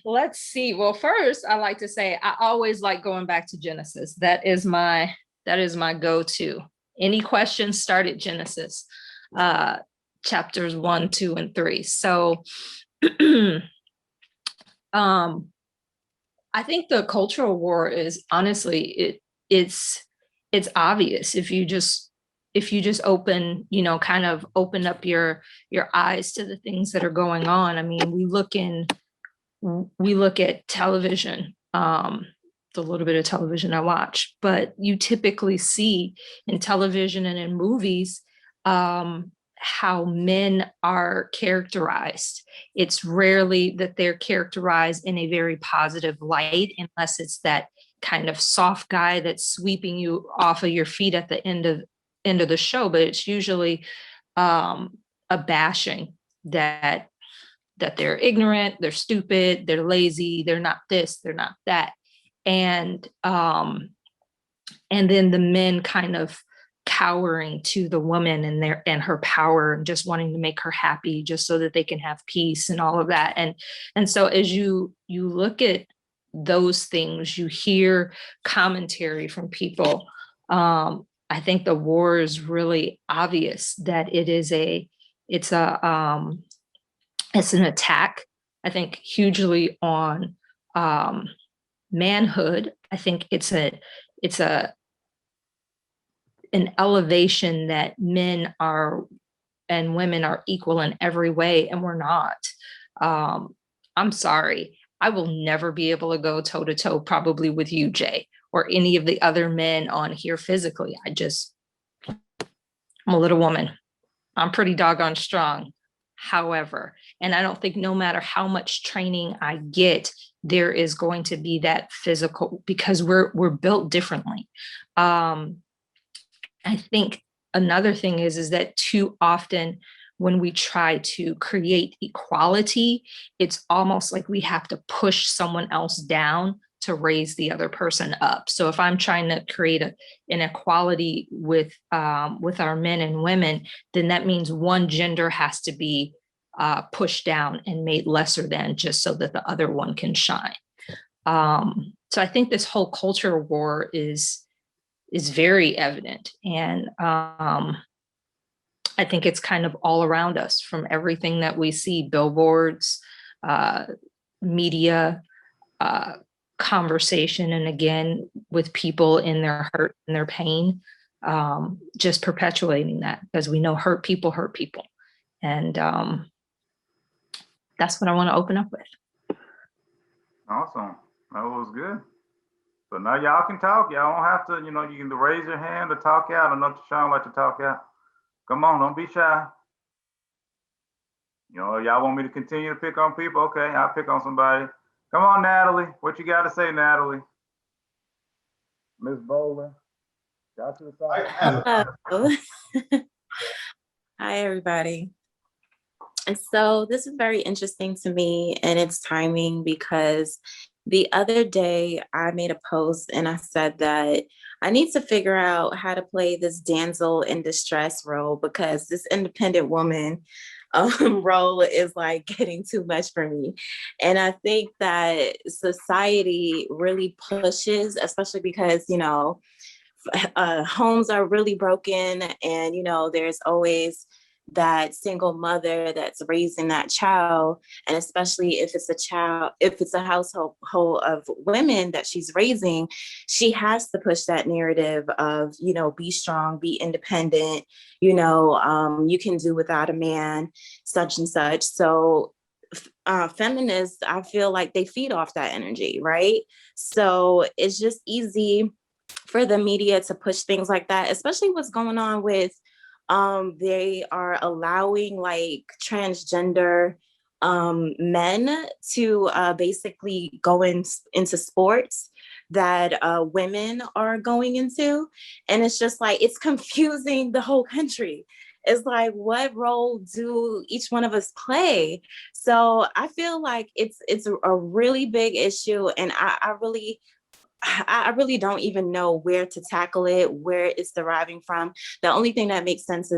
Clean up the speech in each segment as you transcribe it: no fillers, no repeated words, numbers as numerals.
Let's see. Well, first, I like to say I always like going back to Genesis. That is my go-to. Any questions, start at Genesis, uh, chapters 1, 2, and 3. So, um, I think the cultural war is honestly it's obvious if you just open, kind of open up your eyes to the things that are going on. I mean, we look at television, the little bit of television I watch, but you typically see in television and in movies, how men are characterized. It's rarely that they're characterized in a very positive light, unless it's that kind of soft guy that's sweeping you off of your feet at the end of the show. But it's usually a bashing that they're ignorant, they're stupid, they're lazy, they're not this, they're not that. And then the men kind of cowering to the woman and her power, and just wanting to make her happy just so that they can have peace and all of that. And so as you look at those things, you hear commentary from people. I think the war is really obvious that it's an attack, I think, hugely on manhood. I think it's an elevation that men are and women are equal in every way, and we're not. I'm sorry. I will never be able to go toe to toe probably with you, Jay, or any of the other men on here physically. I'm a little woman. I'm pretty doggone strong. However, and I don't think no matter how much training I get, there is going to be that physical, because we're built differently. I think another thing is that too often when we try to create equality, it's almost like we have to push someone else down to raise the other person up. So if I'm trying to create an equality with our men and women, then that means one gender has to be pushed down and made lesser than, just so that the other one can shine. So I think this whole culture war is very evident, and I think it's kind of all around us, from everything that we see: billboards, media, conversation, and again with people in their hurt and their pain, just perpetuating that, because we know hurt people, and that's what I want to open up with. Awesome. That was good. So now y'all can talk. Y'all don't have to, you can raise your hand or talk out. I know Sean like to talk out. Come on, don't be shy. Y'all want me to continue to pick on people? Okay, I'll pick on somebody. Come on, Natalie. What you got to say, Natalie? Miss Bowler. Got to the side. Hello. Hi, everybody. And so this is very interesting to me, and it's timing, because the other day I made a post and I said that I need to figure out how to play this damsel in distress role, because this independent woman role is like getting too much for me. And I think that society really pushes, especially because, homes are really broken, and, there's always that single mother that's raising that child. And especially if it's a household of women that she's raising, she has to push that narrative of, be strong, be independent, you can do without a man, such and such. So feminists, I feel like they feed off that energy, right? So it's just easy for the media to push things like that, especially what's going on with they are allowing like transgender men to basically go into sports that women are going into. And it's just like, it's confusing the whole country. It's like, what role do each one of us play? So I feel like it's a really big issue, and I really don't even know where to tackle it, where it's deriving from. The only thing that makes sense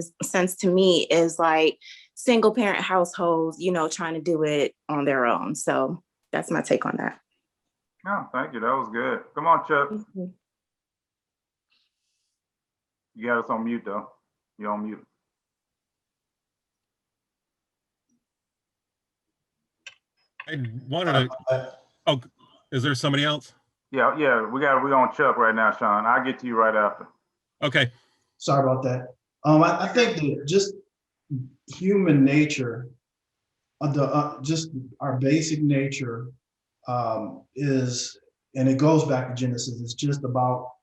to me is like single parent households, trying to do it on their own. So that's my take on that. No, thank you. That was good. Come on, Chuck. You got us on mute though. You're on mute. I wanted to. Oh, is there somebody else? Yeah, we're on Chuck right now, Sean. I'll get to you right after. Okay. Sorry about that. I think that just human nature, just our basic nature is, and it goes back to Genesis, it's just about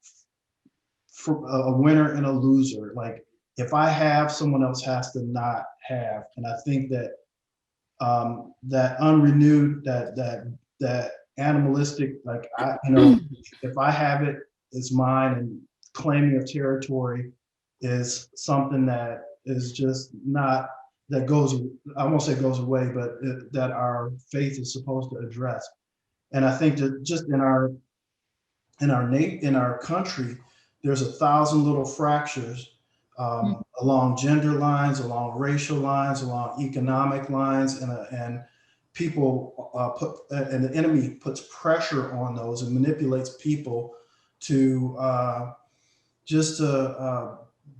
a winner and a loser. Like if I have, someone else has to not have. And I think that that unrenewed, that animalistic, like if I have it, it's mine, and claiming of territory is something that is just not, that goes, I won't say goes away, but that our faith is supposed to address. And I think that just in our country, there's 1,000 little fractures along gender lines, along racial lines, along economic lines, and people and the enemy puts pressure on those and manipulates people to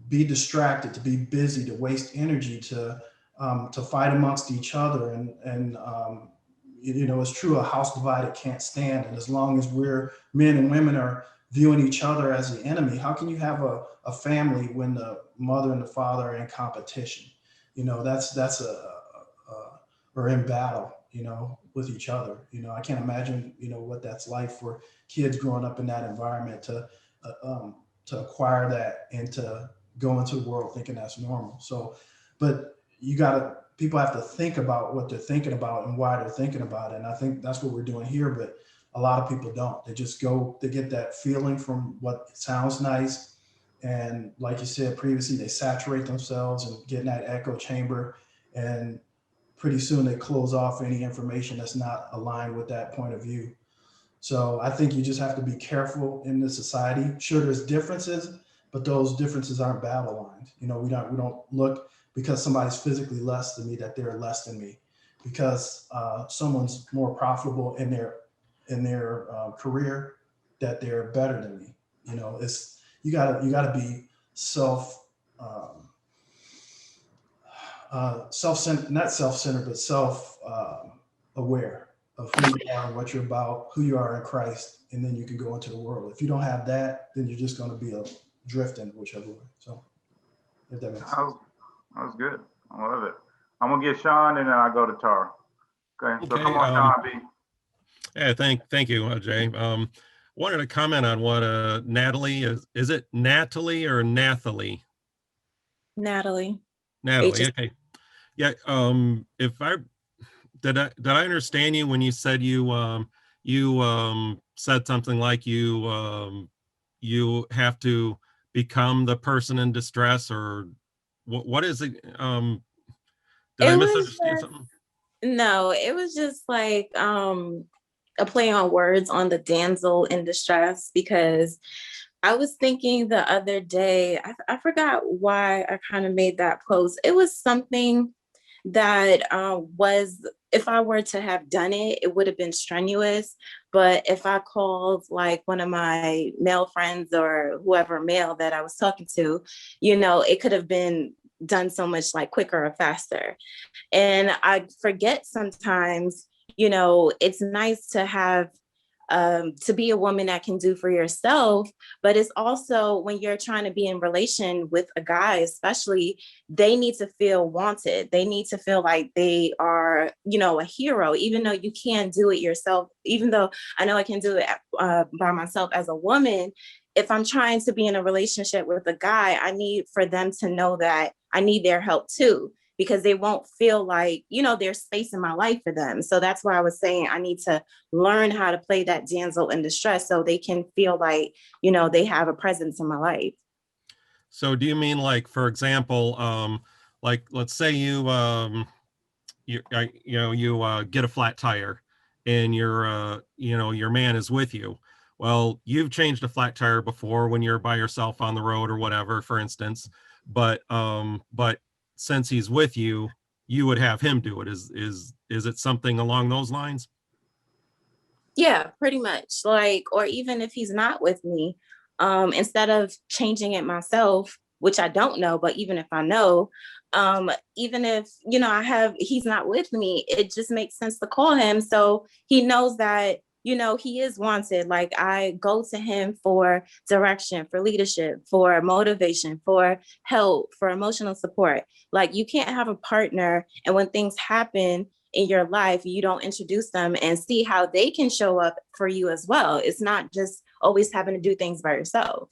be distracted, to be busy, to waste energy, to fight amongst each other. And it's true, a house divided can't stand. And as long as we're men and women are viewing each other as the enemy, how can you have a family when the mother and the father are in competition? Or in battle, with each other. I can't imagine, what that's like for kids growing up in that environment to acquire that and to go into the world thinking that's normal. So, but people have to think about what they're thinking about and why they're thinking about it. And I think that's what we're doing here, but a lot of people don't. They just they get that feeling from what sounds nice. And like you said previously, they saturate themselves and get in that echo chamber, and pretty soon they close off any information that's not aligned with that point of view. So I think you just have to be careful in this society. Sure, there's differences, but those differences aren't battle lines. We don't look because somebody's physically less than me that they're less than me, because someone's more profitable in their career that they're better than me. You gotta be self-centered, not self-centered, but self-aware of who you are and what you're about, who you are in Christ, and then you can go into the world. If you don't have that, then you're just going to be drifting whichever way. So, if that makes sense. That was good. I love it. I'm gonna get Sean, and then I go to Tara. Okay. So come on, Sean B. Yeah, thank you, Jay. Wanted to comment on what Natalie is it Natalie or Nathalie? Natalie. Natalie. Okay. Yeah. If I did I understand you when you said you said something like you have to become the person in distress, or what is it? Did I misunderstand something? No, it was just like a play on words on the damsel in distress, because I was thinking the other day, I forgot why I kind of made that post. It was something that was, if I were to have done it, it would have been strenuous. But if I called like one of my male friends or whoever male that I was talking to, it could have been done so much like quicker or faster. And I forget sometimes, it's nice to have to be a woman that can do for yourself, but it's also when you're trying to be in relation with a guy, especially, they need to feel wanted. They need to feel like they are, a hero, even though you can't do it yourself. Even though I know I can do it by myself as a woman, if I'm trying to be in a relationship with a guy, I need for them to know that I need their help too, because they won't feel like, there's space in my life for them. So that's why I was saying I need to learn how to play that damsel in distress so they can feel like, they have a presence in my life. So do you mean like, for example, like let's say you get a flat tire and your man is with you. Well, you've changed a flat tire before when you're by yourself on the road or whatever, for instance, but since he's with you, you would have him do it. Is it something along those lines? Yeah, pretty much. Like, or even if he's not with me, instead of changing it myself, which I don't know, but even if I know, even if, you know, he's not with me, it just makes sense to call him. So he knows that, you know, he is wanted. Like, I go to him for direction, for leadership, for motivation, for help, for emotional support. Like, you can't have a partner, and when things happen in your life, you don't introduce them and see how they can show up for you as well. It's not just always having to do things by yourself.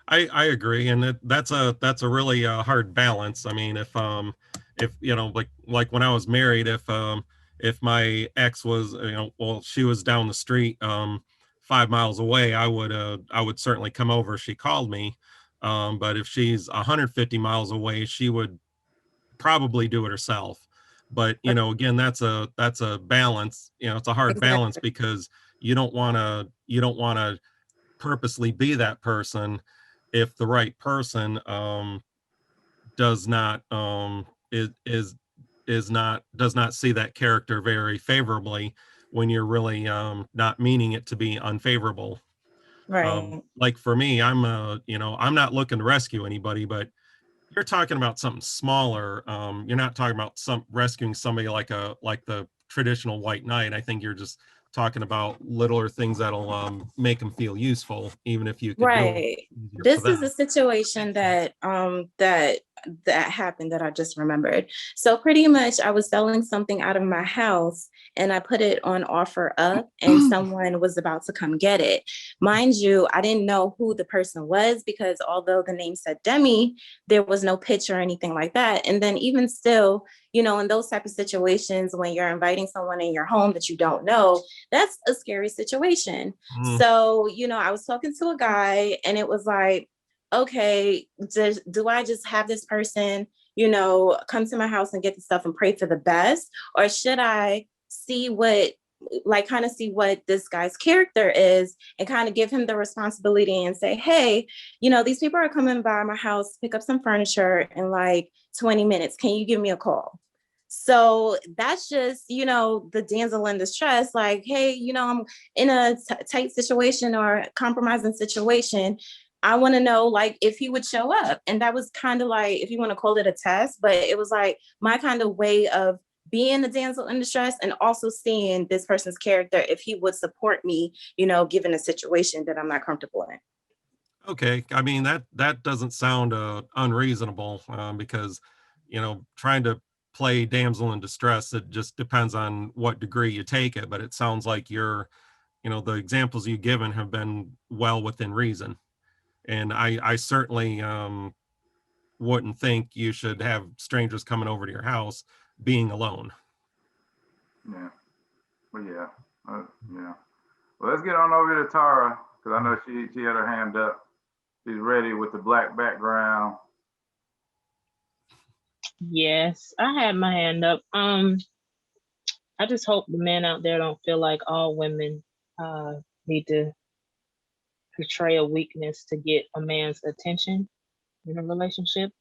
I agree, and that's a really hard balance. I mean, if you know, like when I was married, if my ex was, you know, well, she was down the street 5 miles away, I would certainly come over if she called me. But if she's 150 miles away, she would probably do it herself. But you know, again, that's a balance. You know, it's a hard balance Exactly. because you don't want to purposely be that person if the right person does not is not does not see that character very favorably when you're really not meaning it to be unfavorable. Right. Like for me, you know, I'm not looking to rescue anybody, but you're talking about something smaller. You're not talking about rescuing somebody like the traditional white knight. I think you're just talking about littler things that'll make them feel useful, even if you could do it Right. easier for This is a them. situation that happened that I just remembered. So pretty much I was selling something out of my house and I put it on offer up and someone was about to come get it. Mind you, I didn't know who the person was because although the name said Demi, there was no picture or anything like that. And then even still, you know, in those type of situations when you're inviting someone in your home that you don't know, that's a scary situation. Mm, So, you know, I was talking to a guy and it was like, okay, do I just have this person, you know, come to my house and get the stuff and pray for the best? Or should I see what, like, kind of see what this guy's character is and kind of give him the responsibility and say, hey, you know, these people are coming by my house, to pick up some furniture in like 20 minutes. Can you give me a call? So that's just, you know, the damsel in distress, like, hey, you know, I'm in a tight situation or compromising situation. I want to know, like, if he would show up. And that was kind of like, if you want to call it a test, but it was like my kind of way of being a damsel in distress and also seeing this person's character, if he would support me, you know, given a situation that I'm not comfortable in. okay, I mean that doesn't sound unreasonable because you know trying to play damsel in distress, it just depends on what degree you take it. But it sounds like you know, the examples you've given have been well within reason. And I certainly wouldn't think you should have strangers coming over to your house being alone. Yeah. Well, yeah. Yeah. Well, let's get on over to Tara because I know she had her hand up. She's ready with the black background. Yes, I had my hand up. I just hope the men out there don't feel like all women need to portray a weakness to get a man's attention in a relationship.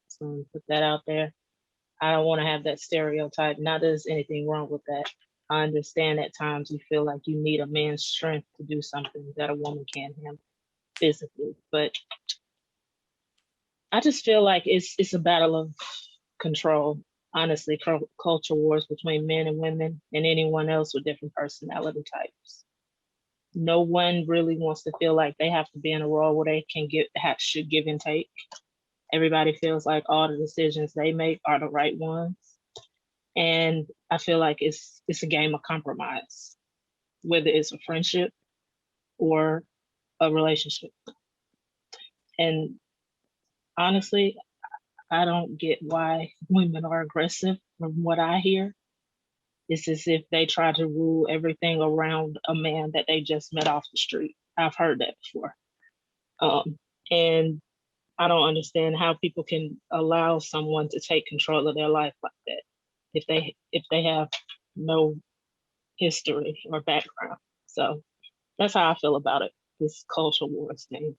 So put that out there. I don't want to have that stereotype. Not that there's anything wrong with that. I understand at times you feel like you need a man's strength to do something that a woman can't handle physically, but I just feel like it's a battle of control. Honestly, culture wars between men and women and anyone else with different personality types. No one really wants to feel like they have to be in a role where they can should give and take. Everybody feels like all the decisions they make are the right ones, and I feel like it's a game of compromise, whether it's a friendship or a relationship. And honestly, I don't get why women are aggressive. From what I hear, it's as if they try to rule everything around a man that they just met off the street. I've heard that before. And I don't understand how people can allow someone to take control of their life like that if they have no history or background. So that's how I feel about it. This culture wars thing.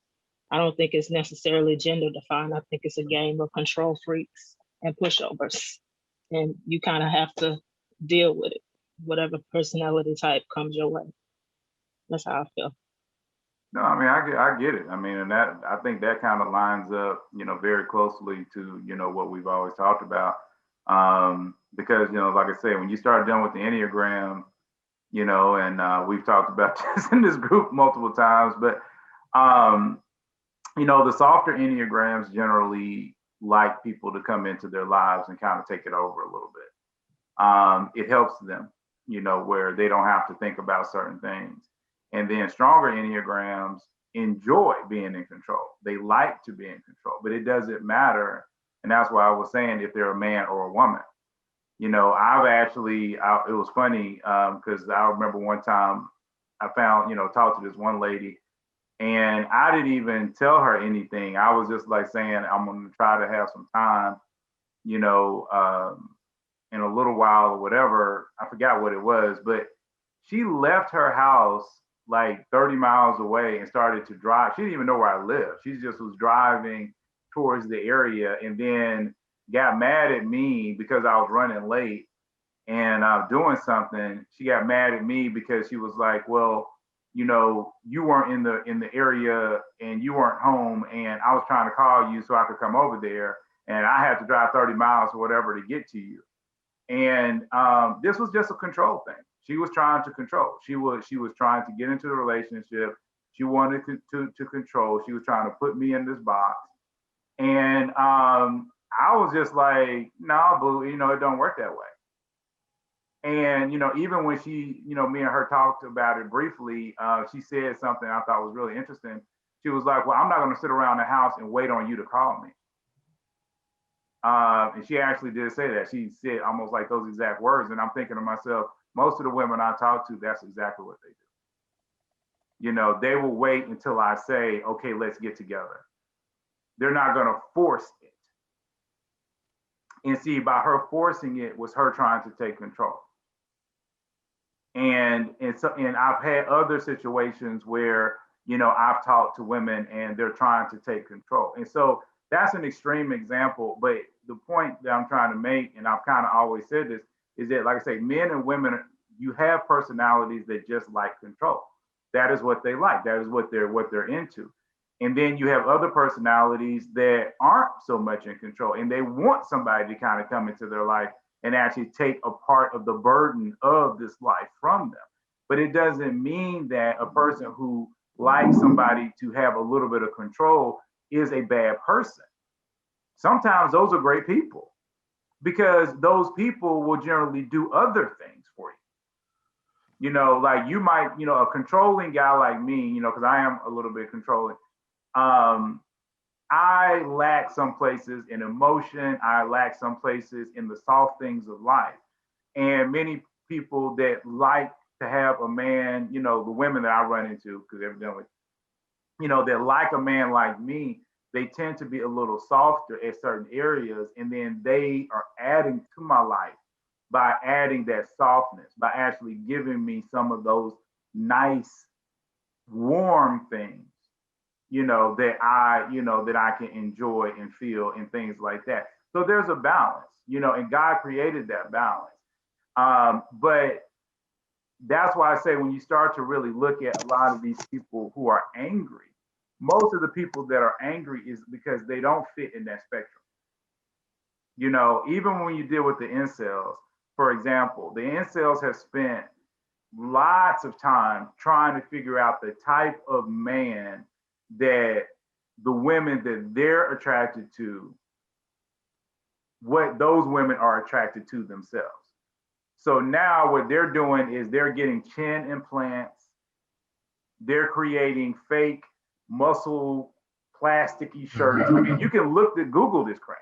I don't think it's necessarily gender defined. I think it's a game of control freaks and pushovers, and you kind of have to deal with it, whatever personality type comes your way. That's how I feel. No, I mean, I get it. I mean, and that, I think that kind of lines up, very closely to, what we've always talked about. Because, like I say, when you start dealing with the Enneagram, and we've talked about this in this group multiple times, but, the softer Enneagrams generally like people to come into their lives and kind of take it over a little bit. It helps them, where they don't have to think about certain things. And then stronger Enneagrams enjoy being in control. They like to be in control, but it doesn't matter. And that's why I was saying if they're a man or a woman. I've actually, it was funny because I remember one time I found, talked to this one lady, and I didn't even tell her anything. I was just like saying, I'm going to try to have some time, in a little while or whatever. I forgot what it was, but she left her house like 30 miles away and started to drive. She didn't even know where I lived. She just was driving towards the area and then got mad at me because I was running late and doing something. She got mad at me because she was like, well, you weren't in the area and you weren't home, and I was trying to call you so I could come over there, and I had to drive 30 miles or whatever to get to you. And this was just a control thing. She was trying to control. She was trying to get into the relationship. She wanted to control. She was trying to put me in this box. And I was just like, no, boo, it don't work that way. And, even when she, me and her talked about it briefly, she said something I thought was really interesting. She was like, well, I'm not going to sit around the house and wait on you to call me. And she actually did say that. She said almost like those exact words. And I'm thinking to myself, most of the women I talk to, that's exactly what they do. They will wait until I say, okay, let's get together. They're not going to force it. And see, by her forcing it was her trying to take control. And I've had other situations where, I've talked to women and they're trying to take control. And so that's an extreme example. But the point that I'm trying to make, and I've kind of always said this, is that, like I say, men and women, you have personalities that just like control. That is what they like. That is what they're into. And then you have other personalities that aren't so much in control, and they want somebody to kind of come into their life and actually take a part of the burden of this life from them. But it doesn't mean that a person who likes somebody to have a little bit of control is a bad person. Sometimes those are great people, because those people will generally do other things for you. Like you might, a controlling guy like me, because I am a little bit controlling. I lack some places in emotion. I lack some places in the soft things of life. And many people that like to have a man, the women that I run into, because evidently, that like a man like me, they tend to be a little softer at certain areas. And then they are adding to my life by adding that softness, by actually giving me some of those nice, warm things, that I can enjoy and feel and things like that. So there's a balance, and God created that balance. But that's why I say when you start to really look at a lot of these people who are angry, most of the people that are angry is because they don't fit in that spectrum. Even when you deal with the incels, for example, the incels have spent lots of time trying to figure out the type of man that the women that they're attracted to, what those women are attracted to themselves. So now what they're doing is they're getting chin implants. They're creating fake muscle, plasticky shirts. I mean, you can Google this crap.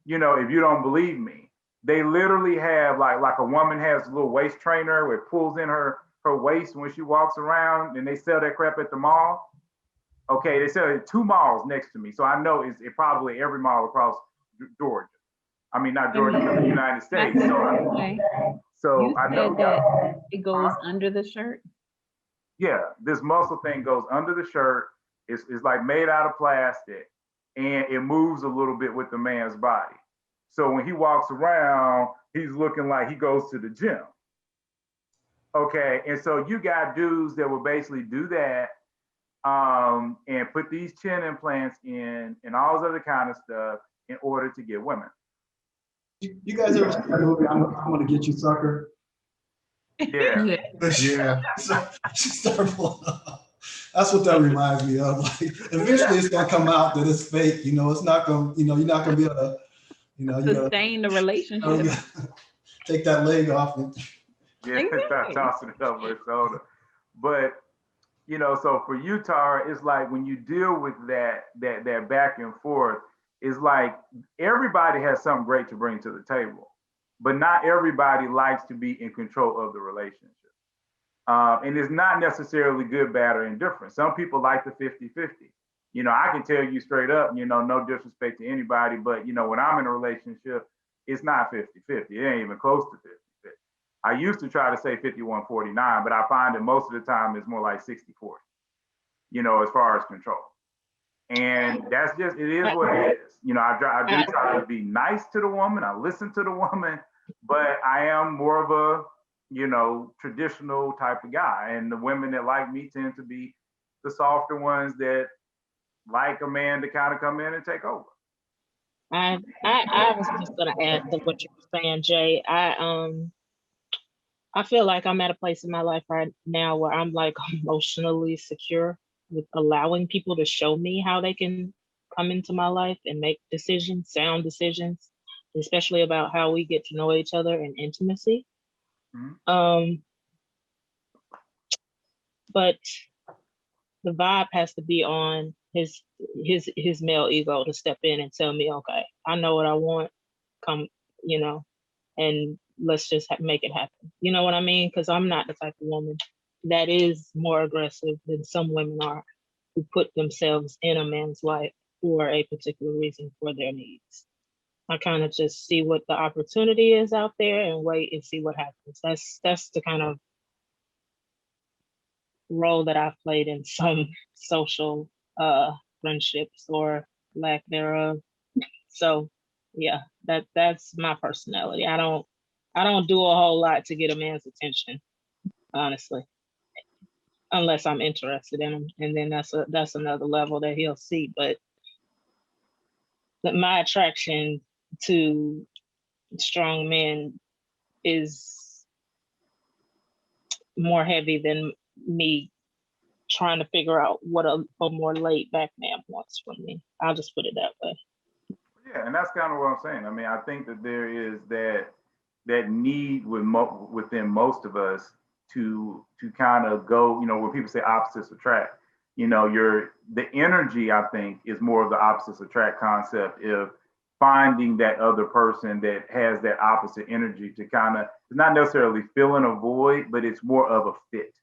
If you don't believe me, they literally have like a woman has a little waist trainer where it pulls in her waist when she walks around, and they sell that crap at the mall. Okay, they sell it at 2 malls next to me. So I know it's probably every mall across Georgia. I mean, not Georgia, but the United States. So I know that it goes under the shirt. Yeah, this muscle thing goes under the shirt. It's like made out of plastic, and it moves a little bit with the man's body. So when he walks around, he's looking like he goes to the gym. Okay, and so you got dudes that will basically do that, and put these chin implants in and all this other kind of stuff in order to get women. You guys ever seen that movie, I'm gonna get you, sucker? Yeah. Yeah. That's what that reminds me of. Like, eventually it's gonna come out that it's fake. You know, it's not gonna, you know, you're not gonna be able to, you know, you gotta, Sustain the you relationship. gotta take that leg off. And, Yeah, start Exactly. tossing it over his shoulder. But you know, so for you, Tara, it's like when you deal with that back and forth, it's like everybody has something great to bring to the table, but not everybody likes to be in control of the relationship. And it's not necessarily good, bad, or indifferent. Some people like the 50-50. You know, I can tell you straight up, you know, no disrespect to anybody, but, you know, when I'm in a relationship, it's not 50-50. It ain't even close to 50-50. I used to try to say 51-49, but I find that most of the time it's more like 60-40, you know, as far as control. And that's just, it is what it is. You know, I do try to be nice to the woman. I listen to the woman, but I am more of a, you know, traditional type of guy. And the women that like me tend to be the softer ones that like a man to kind of come in and take over. I was just gonna add to what you were saying, Jay. I feel like I'm at a place in my life right now where I'm like emotionally secure with allowing people to show me how they can come into my life and make decisions, sound decisions, especially about how we get to know each other in intimacy. Mhm. But the vibe has to be on his male ego to step in and tell me, okay, I know what I want, come, you know, and let's just make it happen. You know what I mean? Because I'm not the type of woman that is more aggressive than some women are, who put themselves in a man's life for a particular reason for their needs. I kind of just see what the opportunity is out there and wait and see what happens. That's the kind of role that I've played in some social friendships or lack thereof. So yeah, that's my personality. I don't do a whole lot to get a man's attention, honestly, unless I'm interested in him, and then that's another level that he'll see. But my attraction to strong men is more heavy than me trying to figure out what a more laid back man wants from me. I'll just put it that way. Yeah, and that's kind of what I'm saying. I mean, I think that there is that need within most of us to kind of go, you know, when people say opposites attract, you know, the energy, I think, is more of the opposites attract concept of finding that other person that has that opposite energy to kind of, it's not necessarily filling a void, but it's more of a fit.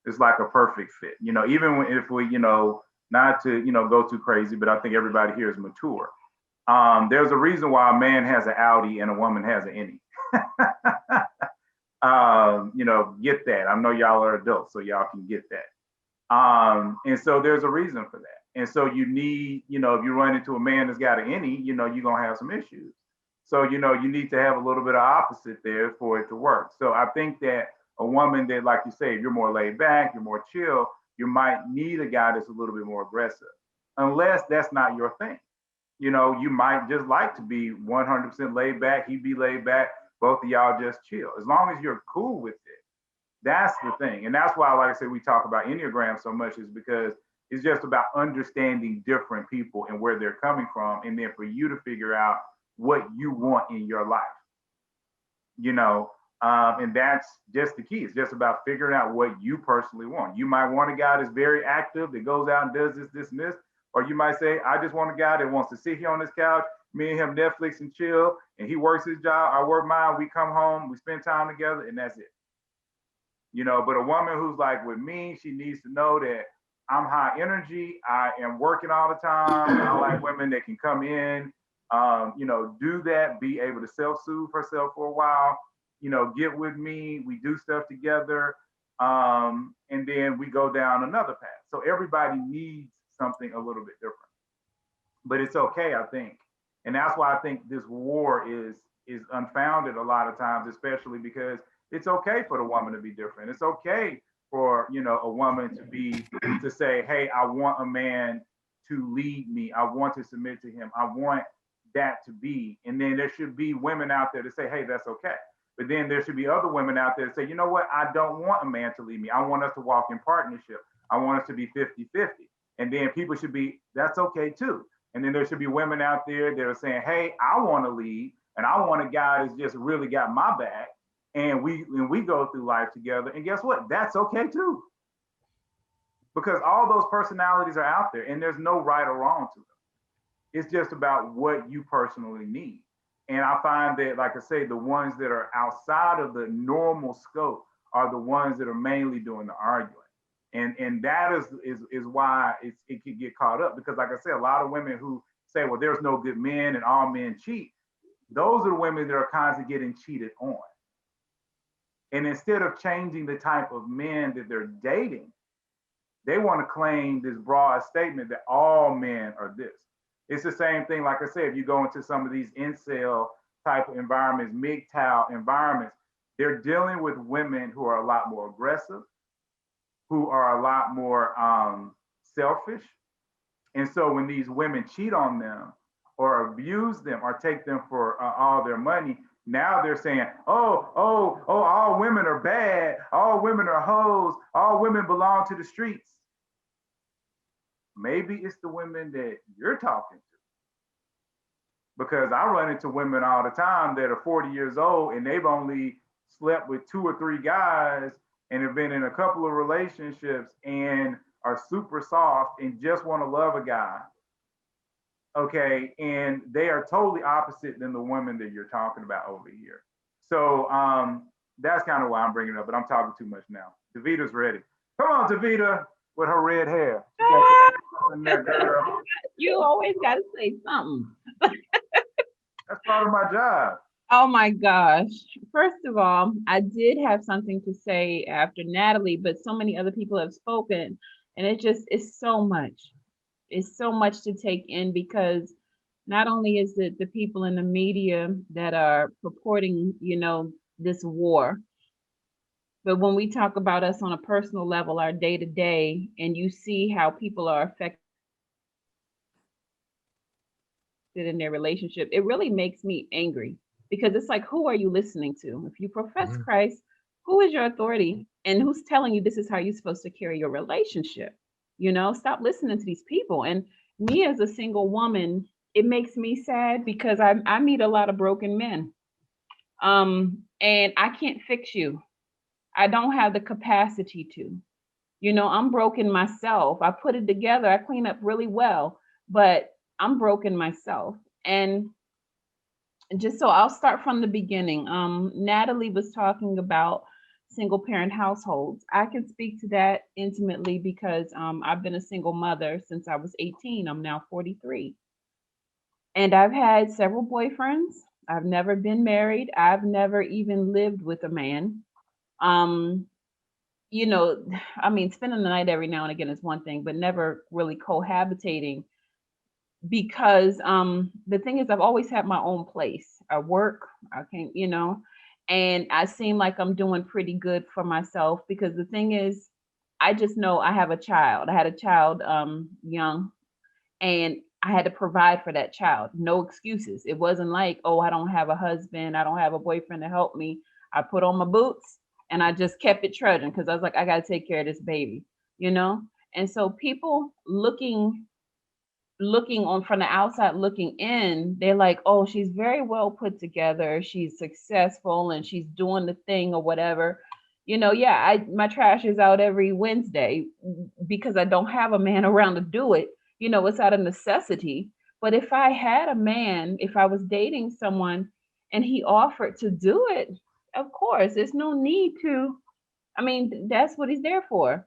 It's like a perfect fit. You know, even if we, you know, not to, you know, go too crazy, but I think everybody here is mature. There's a reason why a man has an Audi and a woman has an Innie. You know, get that. I know y'all are adults, so y'all can get that. And so there's a reason for that. And so you need, you know, if you run into a man that's got an Innie, you know, you're gonna have some issues. So, you know, you need to have a little bit of opposite there for it to work. So I think that a woman that, like you say, if you're more laid back, you're more chill, you might need a guy that's a little bit more aggressive, unless that's not your thing. You know, you might just like to be 100% laid back. He'd be laid back. Both of y'all just chill. As long as you're cool with it, that's the thing. And that's why, like I said, we talk about Enneagrams so much, is because it's just about understanding different people and where they're coming from. And then for you to figure out what you want in your life, you know, and that's just the key. It's just about figuring out what you personally want. You might want a guy that's very active, that goes out and does this, and this. Or you might say, I just want a guy that wants to sit here on this couch, me and him Netflix and chill, and he works his job, I work mine, we come home, we spend time together, and that's it. You know, but a woman who's like with me, she needs to know that I'm high energy, I am working all the time. I like women that can come in, you know, do that, be able to self-soothe herself for a while, you know, get with me, we do stuff together, and then we go down another path. So everybody needs something a little bit different, but it's okay, I think. And that's why I think this war is unfounded a lot of times, especially because It's okay for the woman to be different. It's okay for, you know, a woman to say, hey, I want a man to lead me. I want to submit to him. I want that to be. And then there should be women out there to say, hey, that's okay. But then there should be other women out there that say, you know what? I don't want a man to lead me. I want us to walk in partnership. I want us to be 50-50. And then people should be, that's okay too. And then there should be women out there that are saying, hey, I want to lead and I want a guy that's just really got my back. And we go through life together. And guess what? That's okay too. Because all those personalities are out there and there's no right or wrong to them. It's just about what you personally need. And I find that, like I say, the ones that are outside of the normal scope are the ones that are mainly doing the arguing. And that is why it can get caught up. Because like I said, a lot of women who say, well, there's no good men and all men cheat. Those are the women that are constantly getting cheated on. And instead of changing the type of men that they're dating, they want to claim this broad statement that all men are this. It's the same thing, like I said, if you go into some of these incel type of environments, MGTOW environments, they're dealing with women who are a lot more aggressive, who are a lot more selfish. And so when these women cheat on them or abuse them or take them for all their money, now they're saying, oh, all women are bad, all women are hoes, all women belong to the streets. Maybe it's the women that you're talking to. Because I run into women all the time that are 40 years old and they've only slept with 2 or 3 guys and have been in a couple of relationships and are super soft and just want to love a guy. Okay, and they are totally opposite than the women that you're talking about over here. So that's kind of why I'm bringing it up, but I'm talking too much now. Davita's ready. Come on, Davita, with her red hair. There, girl. You always got to say something. That's part of my job. Oh my gosh. First of all, I did have something to say after Natalie, but so many other people have spoken, and it's so much. It's so much to take in because not only is it the people in the media that are purporting, this war, but when we talk about us on a personal level, our day to day, and you see how people are affected in their relationship, it really makes me angry because it's like, who are you listening to? If you profess Christ, who is your authority and who's telling you this is how you're supposed to carry your relationship? Stop listening to these people. And me as a single woman, it makes me sad because I meet a lot of broken men. And I can't fix you. I don't have the capacity to. I'm broken myself. I put it together. I clean up really well, but I'm broken myself. And just so I'll start from the beginning. Natalie was talking about single parent households. I can speak to that intimately because I've been a single mother since I was 18. I'm now 43. And I've had several boyfriends. I've never been married. I've never even lived with a man. Spending the night every now and again is one thing, but never really cohabitating because the thing is I've always had my own place. I work, I can't, and I seem like I'm doing pretty good for myself because the thing is, I just know I have a child. I had a child young and I had to provide for that child. No excuses. It wasn't like, oh, I don't have a husband. I don't have a boyfriend to help me. I put on my boots and I just kept it trudging because I was like, I got to take care of this baby, And so people looking on from the outside looking in, they're like, oh, she's very well put together, she's successful and she's doing the thing or whatever. My trash is out every Wednesday because I don't have a man around to do it. It's out of necessity. But if I had a man, if I was dating someone and he offered to do it, of course, there's no need to. That's what he's there for.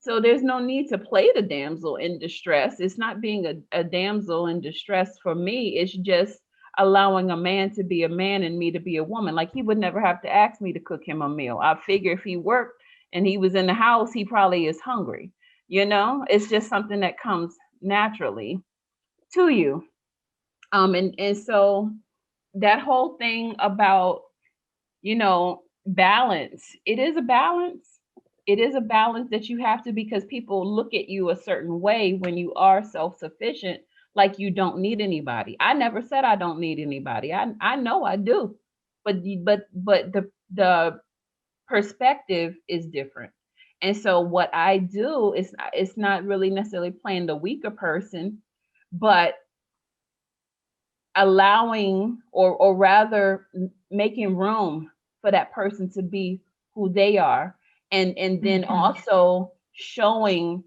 So there's no need to play the damsel in distress. It's not being a damsel in distress for me. It's just allowing a man to be a man and me to be a woman. Like he would never have to ask me to cook him a meal. I figure if he worked and he was in the house, he probably is hungry. It's just something that comes naturally to you. And so that whole thing about, balance. It is a balance. It is a balance that you have to, because people look at you a certain way when you are self-sufficient, like you don't need anybody. I never said I don't need anybody. I know I do, but the perspective is different. And so what I do is, it's not really necessarily playing the weaker person, but allowing, or rather making room for that person to be who they are, and then also showing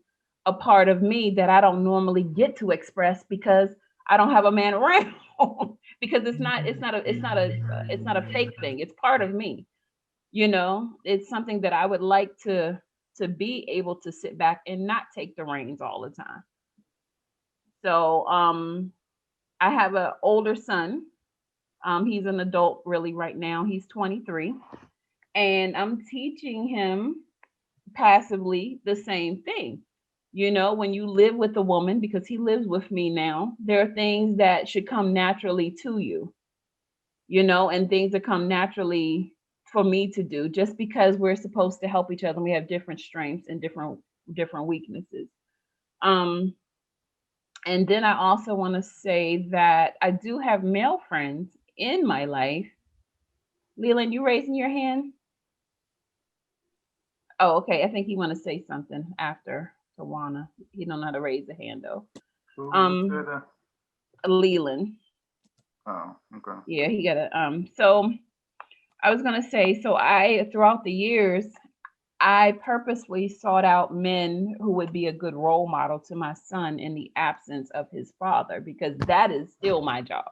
a part of me that I don't normally get to express because I don't have a man around. Because it's not a fake thing. It's part of me. It's something that I would like to be able to sit back and not take the reins all the time. So I have an older son. He's an adult really right now. He's 23. And I'm teaching him passively the same thing. When you live with a woman, because he lives with me now, there are things that should come naturally to you, and things that come naturally for me to do, just because we're supposed to help each other. We have different strengths and different weaknesses. And then I also want to say that I do have male friends in my life. Leland, you raising your hand? Oh, okay. I think you want to say something after Tawana. He don't know how to raise a hand though. Leland. Oh, okay. Yeah, he got a so I was gonna say, so throughout the years, I purposely sought out men who would be a good role model to my son in the absence of his father, because that is still my job.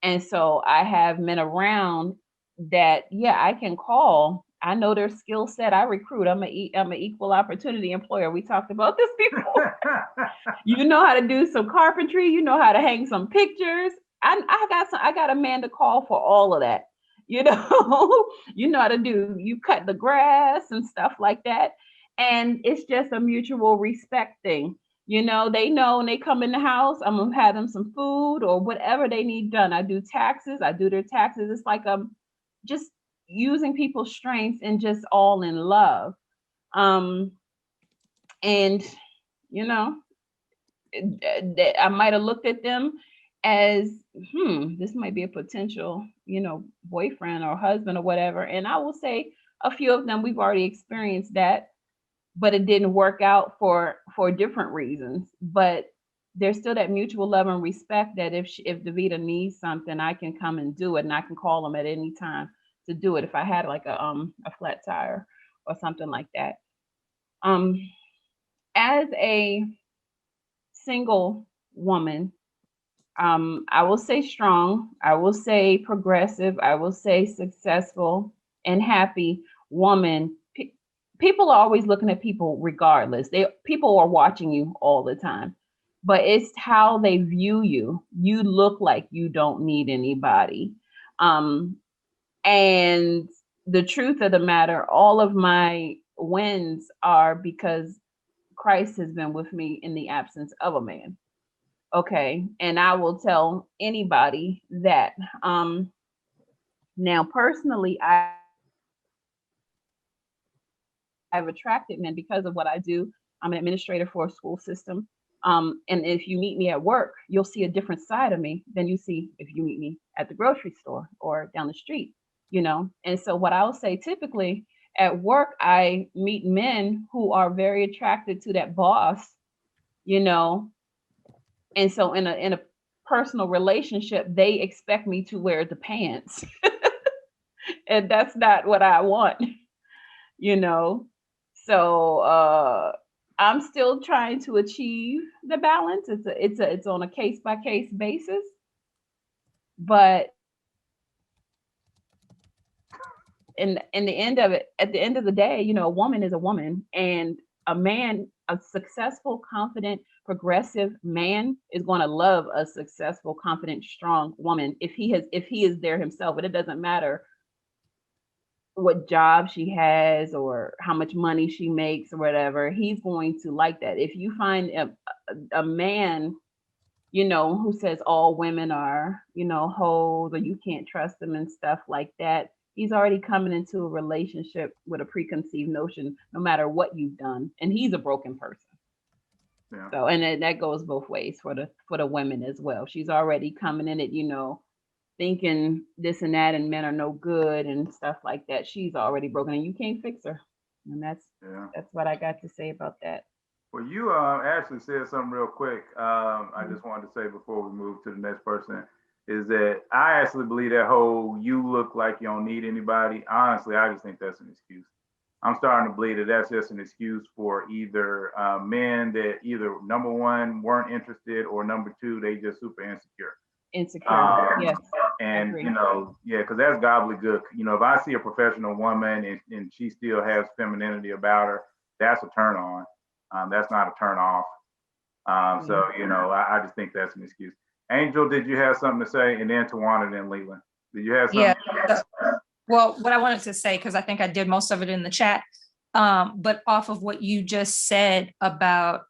And so I have men around that, yeah, I can call. I know their skill set. I recruit. I'm an equal opportunity employer. We talked about this before. You know how to do some carpentry. You know how to hang some pictures. I got a man to call for all of that. You know how to do. You cut the grass and stuff like that. And it's just a mutual respect thing. They know when they come in the house, I'm gonna have them some food or whatever they need done. I do taxes. I do their taxes. It's like just using people's strengths and just all in love. And I might have looked at them as, this might be a potential, boyfriend or husband or whatever. And I will say a few of them, we've already experienced that, but it didn't work out for different reasons. But there's still that mutual love and respect that if Davida needs something, I can come and do it, and I can call them at any time to do it if I had like a flat tire or something like that. As a single woman, I will say strong, I will say progressive, I will say successful and happy woman. People are always looking at people regardless. People are watching you all the time, but it's how they view you. You look like you don't need anybody. And the truth of the matter, all of my wins are because Christ has been with me in the absence of a man. Okay. And I will tell anybody that. Now, personally, I've attracted men because of what I do. I'm an administrator for a school system. And if you meet me at work, you'll see a different side of me than you see if you meet me at the grocery store or down the street, And so what I'll say, typically at work, I meet men who are very attracted to that boss, And so in a personal relationship, they expect me to wear the pants. And that's not what I want, So I'm still trying to achieve the balance. It's on a case by case basis, but at the end of the day, a woman is a woman, and a man, a successful, confident, progressive man is going to love a successful, confident, strong woman if he is there himself. But it doesn't matter what job she has or how much money she makes or whatever. He's going to like that. If you find a man, who says all women are, hoes, or you can't trust them and stuff like that, he's already coming into a relationship with a preconceived notion, no matter what you've done, and he's a broken person. Yeah. So, and that goes both ways for the women as well. She's already coming in it, thinking this and that, and men are no good and stuff like that. She's already broken, and you can't fix her. And that's what I got to say about that. Well, you actually said something real quick. I just wanted to say before we move to the next person is that I actually believe that whole "you look like you don't need anybody." Honestly, I just think that's an excuse. I'm starting to believe that that's just an excuse for either men that either number one weren't interested, or number two they just super insecure. Insecure, yes. And because that's gobbledygook. If I see a professional woman and she still has femininity about her, that's a turn on. That's not a turn off. So I just think that's an excuse. Angel, did you have something to say? And then Tawana, and then Leland. Did you have something? Yeah. Well, what I wanted to say, because I think I did most of it in the chat, but off of what you just said about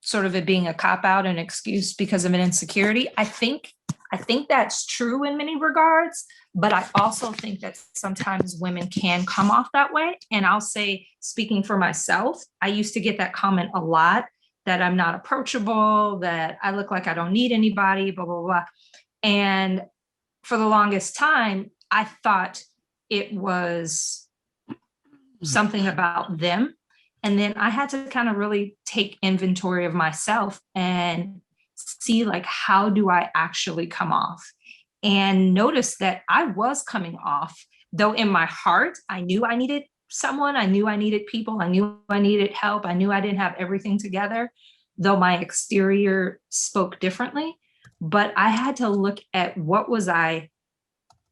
sort of it being a cop-out and excuse because of an insecurity, I think that's true in many regards, but I also think that sometimes women can come off that way. And I'll say, speaking for myself, I used to get that comment a lot, that I'm not approachable, that I look like I don't need anybody, blah, blah, blah. And for the longest time, I thought it was something about them. And then I had to kind of really take inventory of myself and see, like, how do I actually come off? And notice that I was coming off, though in my heart, I knew I needed someone, I knew I needed people, I knew I needed help, I knew I didn't have everything together, though my exterior spoke differently. But I had to look at what was I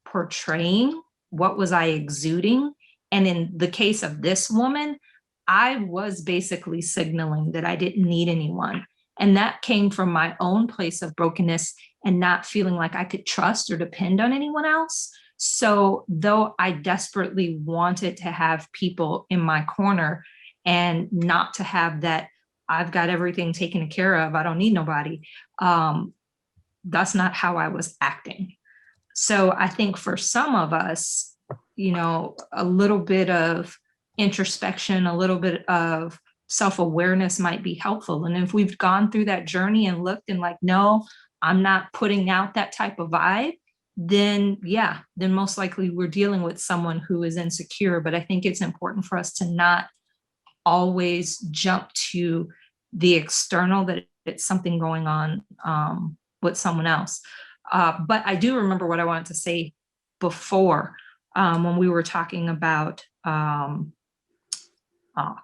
portraying, what was I exuding? And in the case of this woman, I was basically signaling that I didn't need anyone. And that came from my own place of brokenness and not feeling like I could trust or depend on anyone else. So though I desperately wanted to have people in my corner and not to have that, I've got everything taken care of, I don't need nobody, that's not how I was acting. So I think for some of us, a little bit of introspection, a little bit of self-awareness might be helpful. And if we've gone through that journey and looked and like, no, I'm not putting out that type of vibe, then most likely we're dealing with someone who is insecure. But I think it's important for us to not always jump to the external, that it's something going on with someone else. But I do remember what I wanted to say before, when we were talking about,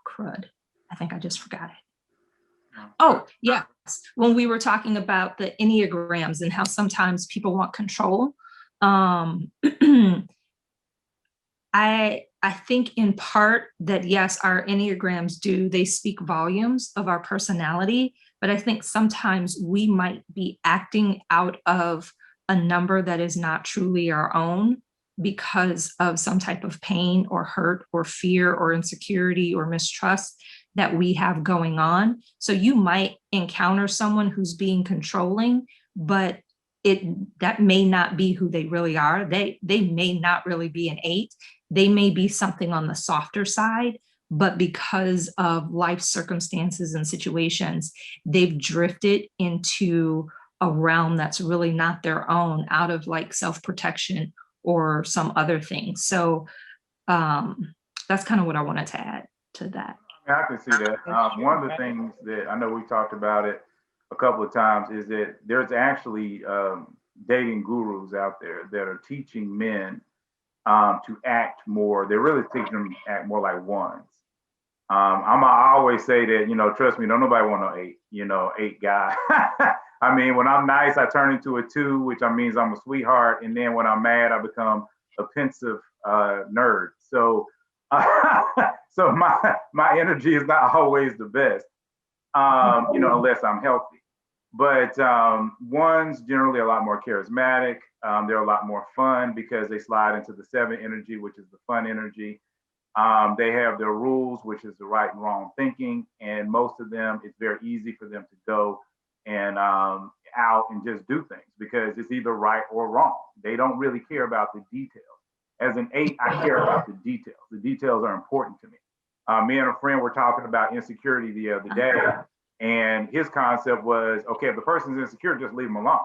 crud. I think I just forgot it. Oh, yes. When we were talking about the Enneagrams and how sometimes people want control. I think in part that, yes, our Enneagrams they speak volumes of our personality, but I think sometimes we might be acting out of a number that is not truly our own because of some type of pain or hurt or fear or insecurity or mistrust that we have going on. So you might encounter someone who's being controlling, but that may not be who they really are. They may not really be an 8. They may be something on the softer side, but because of life circumstances and situations, they've drifted into a realm that's really not their own, out of like self-protection or some other thing. So that's kind of what I wanted to add to that. I can see that. One of the things that I know we talked about it a couple of times is that there's actually dating gurus out there that are teaching men to act more. They're really teaching them to act more like ones. I always say that, trust me, don't nobody want no 8 guy. I mean, when I'm nice, I turn into a 2, which means I'm a sweetheart. And then when I'm mad, I become a pensive nerd. So, so my energy is not always the best, unless I'm healthy. But ones generally a lot more charismatic. They're a lot more fun because they slide into the 7 energy, which is the fun energy. They have their rules, which is the right and wrong thinking. And most of them, it's very easy for them to go and out and just do things because it's either right or wrong. They don't really care about the details. As an 8, I care about the details. The details are important to me. Me and a friend were talking about insecurity the other day, and his concept was, okay, if the person's insecure, just leave them alone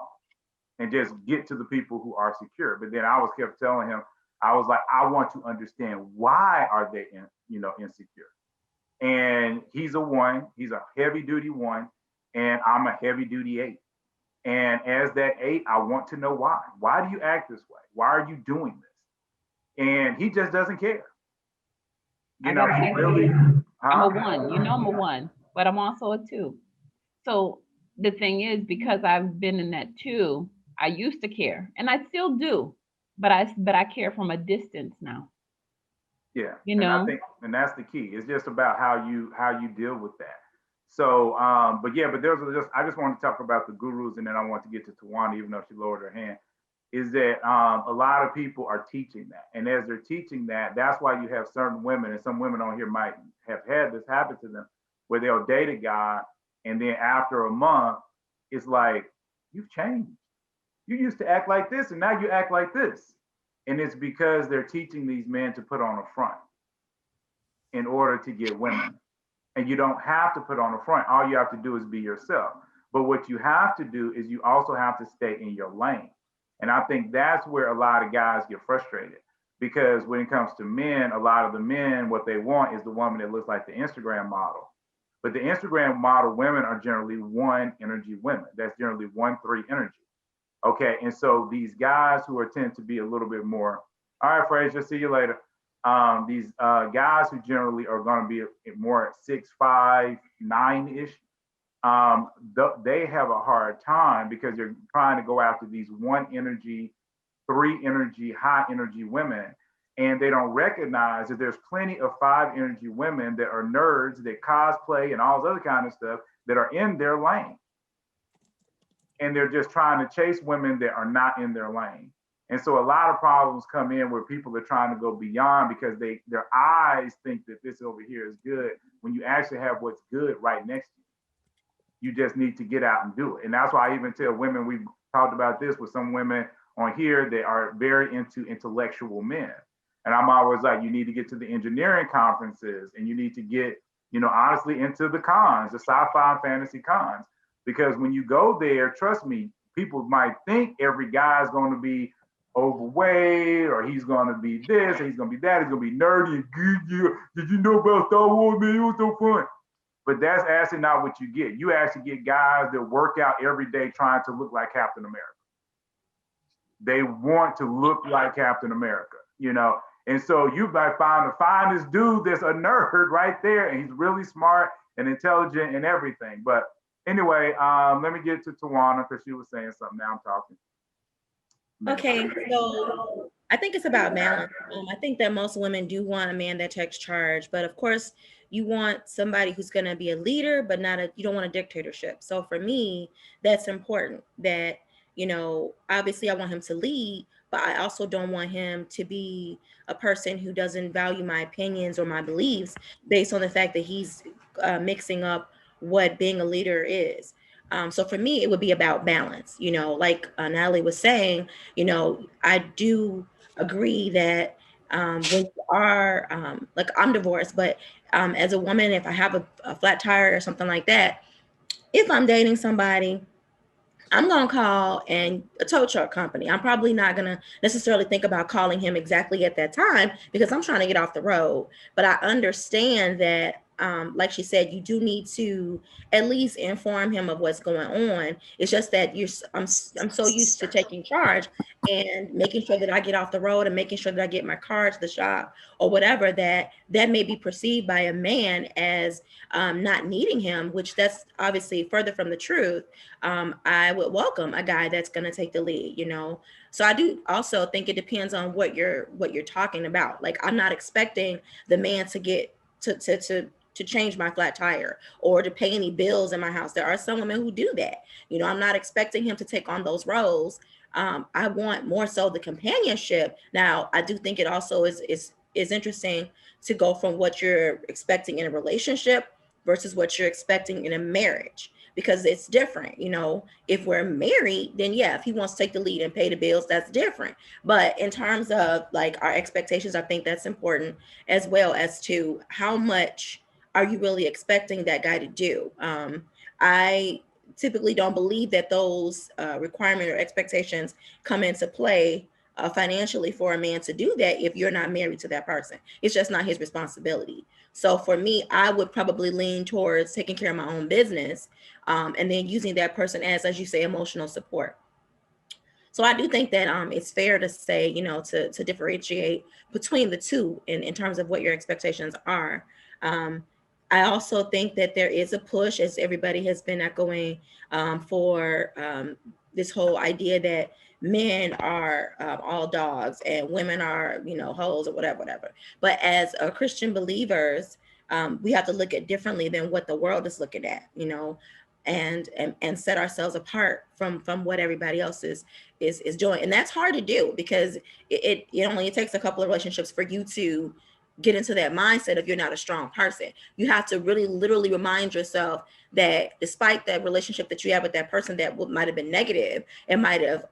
and just get to the people who are secure. But then I was kept telling him, I was like, I want to understand why are they insecure. And he's a 1, he's a heavy duty 1, and I'm a heavy duty 8. And as that 8, I want to know why. Why do you act this way? Why are you doing this? And he just doesn't care. I'm He really. I'm a 1. I'm a 1, but I'm also a 2. So the thing is, because I've been in that 2, I used to care, and I still do, but I care from a distance now. Yeah, and I think, and that's the key. It's just about how you deal with that. So, but I just want to talk about the gurus, and then I want to get to Tawana, even though she lowered her hand. Is that a lot of people are teaching that, and as they're teaching that, that's why you have certain women, and some women on here might have had this happen to them, where they'll date a guy, and then after a month, it's like, you've changed. You used to act like this, and now you act like this. And it's because they're teaching these men to put on a front in order to get women. And you don't have to put on a front. All you have to do is be yourself. But what you have to do is you also have to stay in your lane. And I think that's where a lot of guys get frustrated, because when it comes to men, a lot of the men, what they want is the woman that looks like the Instagram model. But the Instagram model women are generally 1 energy women. That's generally 1-3 energy. Okay, and so these guys who tend to be a little bit more, all right, Frazier, see you later. These guys who generally are going to be more at 6'5", 9-ish, they have a hard time because they're trying to go after these 1 energy, 3 energy, high energy women. And they don't recognize that there's plenty of 5 energy women that are nerds, that cosplay and all this other kind of stuff that are in their lane. And they're just trying to chase women that are not in their lane. And so a lot of problems come in where people are trying to go beyond because their eyes think that this over here is good, when you actually have what's good right next to you. You just need to get out and do it. And that's why I even tell women, we've talked about this with some women on here, they are very into intellectual men. And I'm always like, you need to get to the engineering conferences, and you need to get, honestly, into the cons, the sci-fi and fantasy cons. Because when you go there, trust me, people might think every guy is going to be overweight, or he's going to be this, or he's going to be that, he's going to be nerdy and good. Did you know about Star Wars, man? It was so fun. But that's actually not what you get. You actually get guys that work out every day trying to look like Captain America. They want to look like Captain America, And so you might find the finest dude that's a nerd right there, and he's really smart and intelligent and everything. But anyway, let me get to Tawana, because she was saying something. Now I'm talking. Okay, so I think it's about balance. I think that most women do want a man that takes charge, but of course, you want somebody who's going to be a leader, but you don't want a dictatorship. So for me, that's important. That obviously, I want him to lead, but I also don't want him to be a person who doesn't value my opinions or my beliefs based on the fact that he's mixing up what being a leader is. So for me, it would be about balance. Like Natalie was saying, I do agree that when you are, like, I'm divorced, but as a woman, if I have a flat tire or something like that, if I'm dating somebody, I'm going to call a tow truck company. I'm probably not going to necessarily think about calling him exactly at that time because I'm trying to get off the road. But I understand that, like she said, you do need to at least inform him of what's going on. It's just that I'm so used to taking charge and making sure that I get off the road and making sure that I get my car to the shop or whatever, that may be perceived by a man as not needing him, which that's obviously further from the truth. I would welcome a guy that's going to take the lead, So I do also think it depends on what you're talking about. Like, I'm not expecting the man to get to change my flat tire or to pay any bills in my house. There are some women who do that. I'm not expecting him to take on those roles. I want more so the companionship. Now, I do think it also is interesting to go from what you're expecting in a relationship versus what you're expecting in a marriage, because it's different. You know, if we're married, then yeah, if he wants to take the lead and pay the bills, that's different. But in terms of like our expectations, I think that's important, as well as to how much are you really expecting that guy to do. I typically don't believe that those requirements or expectations come into play financially for a man to do that if you're not married to that person. It's just not his responsibility. So for me, I would probably lean towards taking care of my own business, and then using that person as you say, emotional support. So I do think that it's fair to say, you know, to differentiate between the two in terms of what your expectations are. Um, I also think that there is a push, as everybody has been echoing, for this whole idea that men are all dogs and women are, you know, hoes or whatever, whatever. But as Christian believers, we have to look at differently than what the world is looking at, you know, and set ourselves apart from what everybody else is doing. And that's hard to do because it only takes a couple of relationships for you to get into that mindset if you're not a strong person. You have to really literally remind yourself that despite that relationship that you have with that person that might have been negative, it might have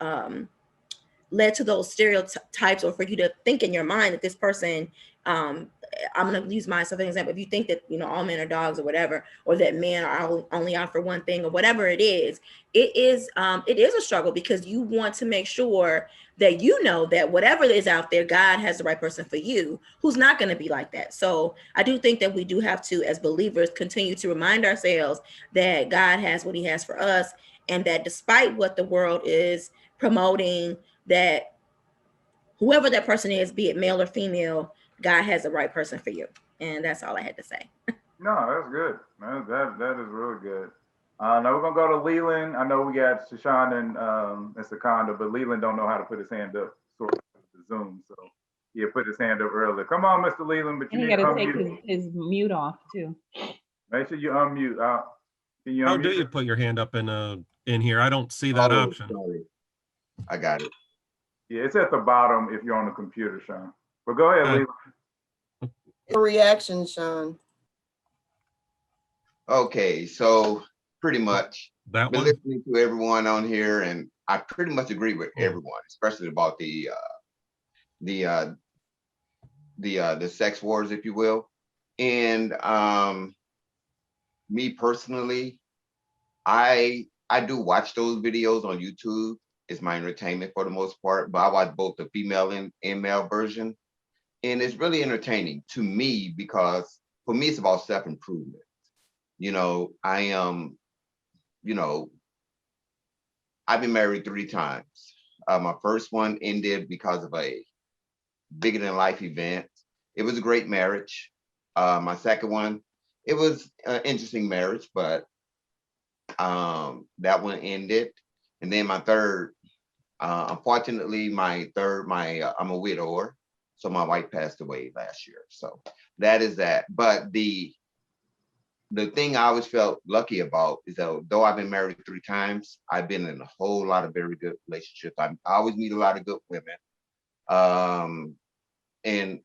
led to those stereotypes, or for you to think in your mind that this person, I'm going to use myself as an example. If you think that, you know, all men are dogs or whatever, or that men are only out for one thing or whatever it is a struggle, because you want to make sure that, you know, that whatever is out there, God has the right person for you who's not going to be like that. So I do think that we do have to, as believers, continue to remind ourselves that God has what he has for us, and that despite what the world is promoting, that whoever that person is, be it male or female, God has the right person for you. And that's all I had to say. No, that's good. That is really good. Now we're gonna go to Leland. I know we got Shashawn and Seconda, but Leland don't know how to put his hand up sort of the Zoom. So he put his hand up earlier. Come on, Mr. Leland, but you And he need to got to take unmute. his mute off too. Make sure you unmute. Can you How unmute? do you put your hand up in here? I don't see that option. Sorry. I got it. Yeah, it's at the bottom if you're on the computer, Sean. But go ahead, Leland. Your reaction, Sean. Okay, so pretty much That been one? listening to everyone on here, and I pretty much agree with everyone, especially about the sex wars, if you will. And me personally, I do watch those videos on YouTube. It's my entertainment for the most part, but I watch both the female and male version. And it's really entertaining to me because for me, it's about self-improvement. You know, I am, you know, I've been married 3 times. My first one ended because of a bigger than life event. It was a great marriage. My second one, it was an interesting marriage, but that one ended. And then my third, unfortunately, I'm a widower. So my wife passed away last year. So that is that. But the thing I always felt lucky about is that though I've been married 3 times, I've been in a whole lot of very good relationships. I always meet a lot of good women. And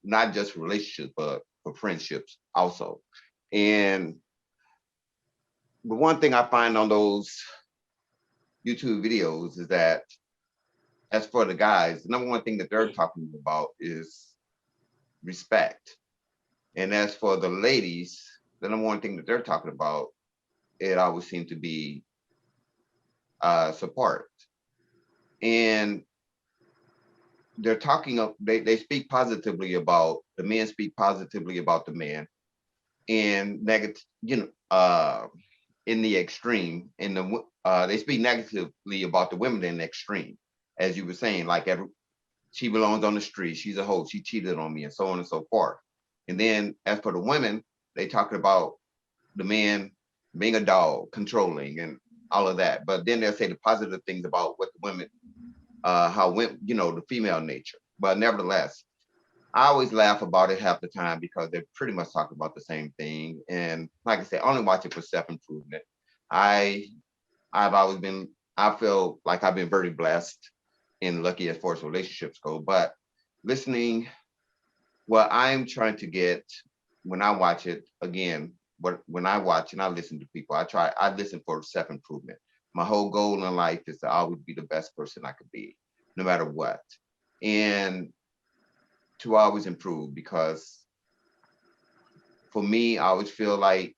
not just for relationships, but for friendships also. And the one thing I find on those YouTube videos is that as for the guys, the number one thing that they're talking about is respect. And as for the ladies, the number one thing that they're talking about, it always seems to be support. And they're talking, they speak positively about, the men speak positively about the men, and negative, you know, in the extreme, in the they speak negatively about the women in the extreme, as you were saying, like she belongs on the street, she's a hoe, she cheated on me, and so on and so forth. And then as for the women, they talk about the man being a dog, controlling, and all of that. But then they'll say the positive things about what the women, how women, you know, the female nature. But nevertheless, I always laugh about it half the time because they're pretty much talking about the same thing. And like I said, I only watch it for self-improvement. I feel like I've been very blessed and lucky as far as relationships go. But listening, what I'm trying to get when I watch it, again, when I watch and I listen to people, I listen for self-improvement. My whole goal in life is to always be the best person I could be, no matter what. And to always improve, because for me, I always feel like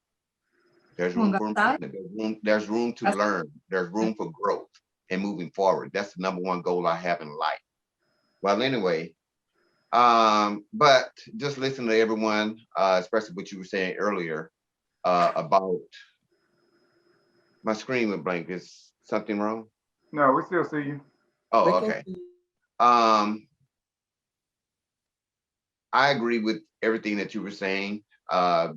there's room for improvement, there's room to learn, there's room for growth and moving forward. That's the number one goal I have in life. Well, anyway, but just listen to everyone, especially what you were saying earlier about my screen went blank. Is something wrong? No, we still see you. Oh, okay. I agree with everything that you were saying. Well,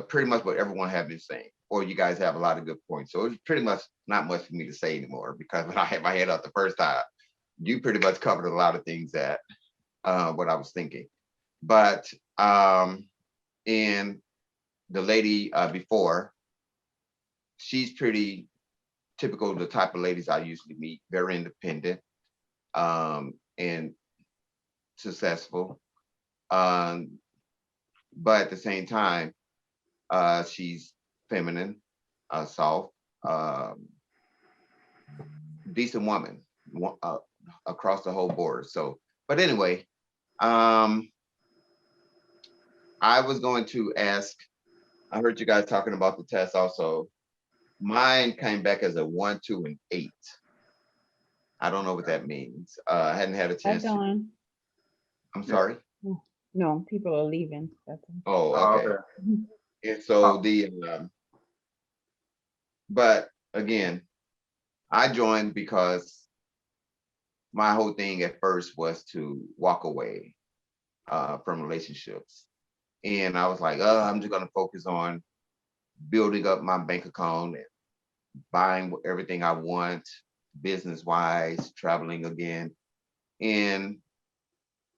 pretty much what everyone have been saying, or you guys have a lot of good points. So it's pretty much not much for me to say anymore, because when I had my head up the first time, you pretty much covered a lot of things that what I was thinking. But and the lady before, she's pretty typical of the type of ladies I usually meet, very independent and successful. But at the same time, she's feminine, soft, decent woman across the whole board. So, but anyway, I was going to ask, I heard you guys talking about the test also. Mine came back as a 1, 2, and 8. I don't know what that means. I hadn't had a chance to. I'm sorry? No, people are leaving. Oh, okay. And so but again, I joined because my whole thing at first was to walk away from relationships. And I was like, oh, I'm just gonna focus on building up my bank account and buying everything I want, business-wise, traveling again. And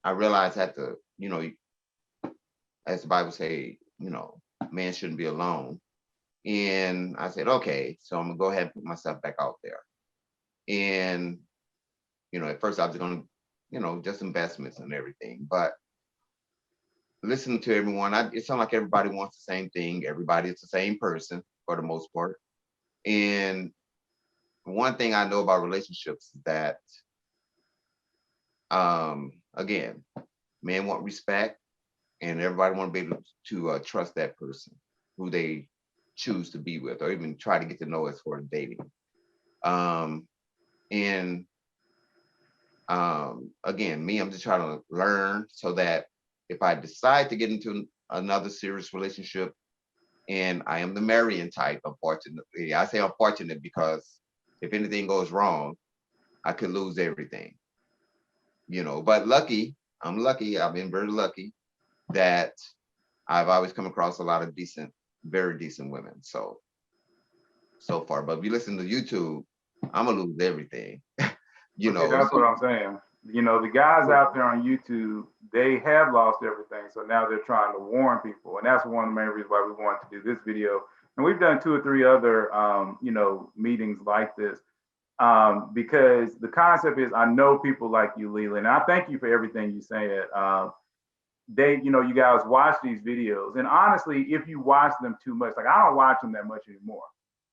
I realized that as the Bible say, man shouldn't be alone. And I said, okay, so I'm gonna go ahead and put myself back out there. And, at first I was gonna, just investments and everything, but listening to everyone, it sounds like everybody wants the same thing. Everybody is the same person for the most part. And one thing I know about relationships is that, again, men want respect, and everybody want to be able to trust that person who they choose to be with, or even try to get to know as far as dating. Again, me, I'm just trying to learn so that if I decide to get into another serious relationship, and I am the marrying type, unfortunately. I say unfortunate because if anything goes wrong, I could lose everything. But I'm lucky, I've been very lucky that I've always come across a lot of very decent women. So far, but if you listen to YouTube, I'm gonna lose everything. Okay, that's what I'm saying. The guys out there on YouTube, they have lost everything. So now they're trying to warn people. And that's one of the main reasons why we wanted to do this video. And we've done 2 or 3 other, meetings like this. Because the concept is, I know people like you, Leland, and I thank you for everything you said. You guys watch these videos, and honestly, if you watch them too much, like I don't watch them that much anymore.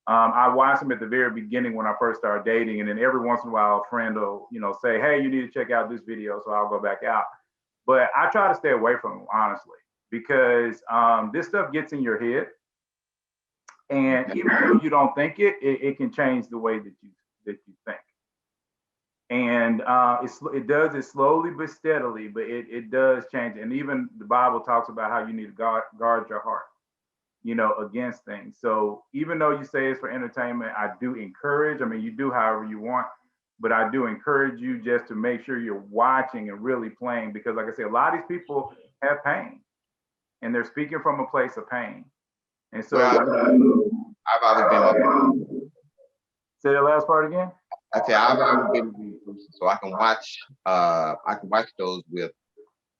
I watched them at the very beginning when I first started dating, and then every once in a while, a friend will, say, "Hey, you need to check out this video," so I'll go back out. But I try to stay away from them, honestly, because this stuff gets in your head, and even though you don't think it can change the way that you think. And it does it slowly but steadily, but it does change. And even the Bible talks about how you need to guard your heart, against things. So even though you say it's for entertainment, I do encourage, you do however you want, but I do encourage you just to make sure you're watching and really playing, because like I said, a lot of these people have pain and they're speaking from a place of pain. And so I've always been say the last part again. I say I've always been a person, so I can watch those with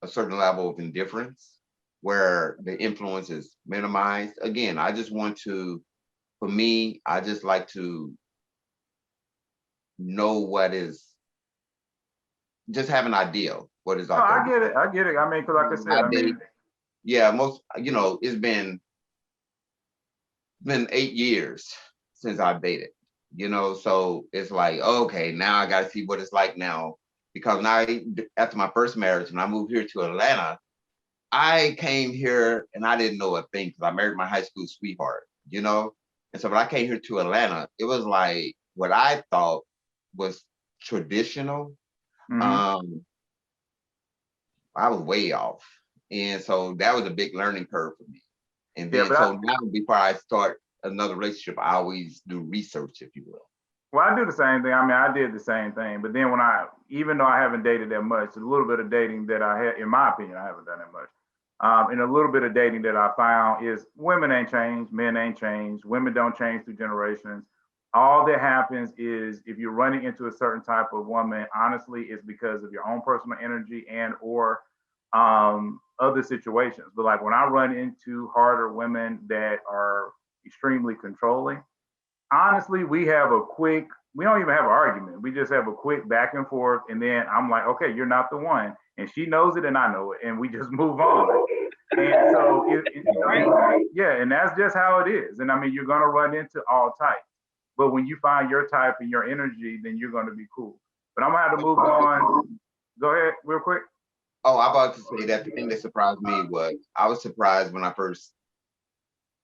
a certain level of indifference, where the influence is minimized. Again, I just want to, for me, I just like to know just have an idea what is out there. I get it. Because like I said, yeah, most, it's been 8 years since I've dated, so it's like, okay, now I got to see what it's like now. Because now, after my first marriage, when I moved here to Atlanta, I came here and I didn't know a thing because I married my high school sweetheart, And so when I came here to Atlanta, it was like what I thought was traditional. Um, I was way off. And so that was a big learning curve for me. And then now before I start another relationship, I always do research, if you will. Well, I do the same thing. I mean, I did the same thing. But then even though I haven't dated that much, a little bit of dating that I had, in my opinion, I haven't done that much. And a little bit of dating that I found is women ain't changed, men ain't changed, women don't change through generations. All that happens is if you're running into a certain type of woman, honestly, it's because of your own personal energy and or other situations. But like when I run into harder women that are extremely controlling, honestly, we don't even have an argument. We just have a quick back and forth. And then I'm like, okay, you're not the one. And she knows it and I know it. And we just move on. And so, yeah, and that's just how it is. And I mean, you're going to run into all types. But when you find your type and your energy, then you're going to be cool. But I'm going to have to move on. Go ahead, real quick. Oh, I'm about to say that the thing that surprised me was I was surprised when I first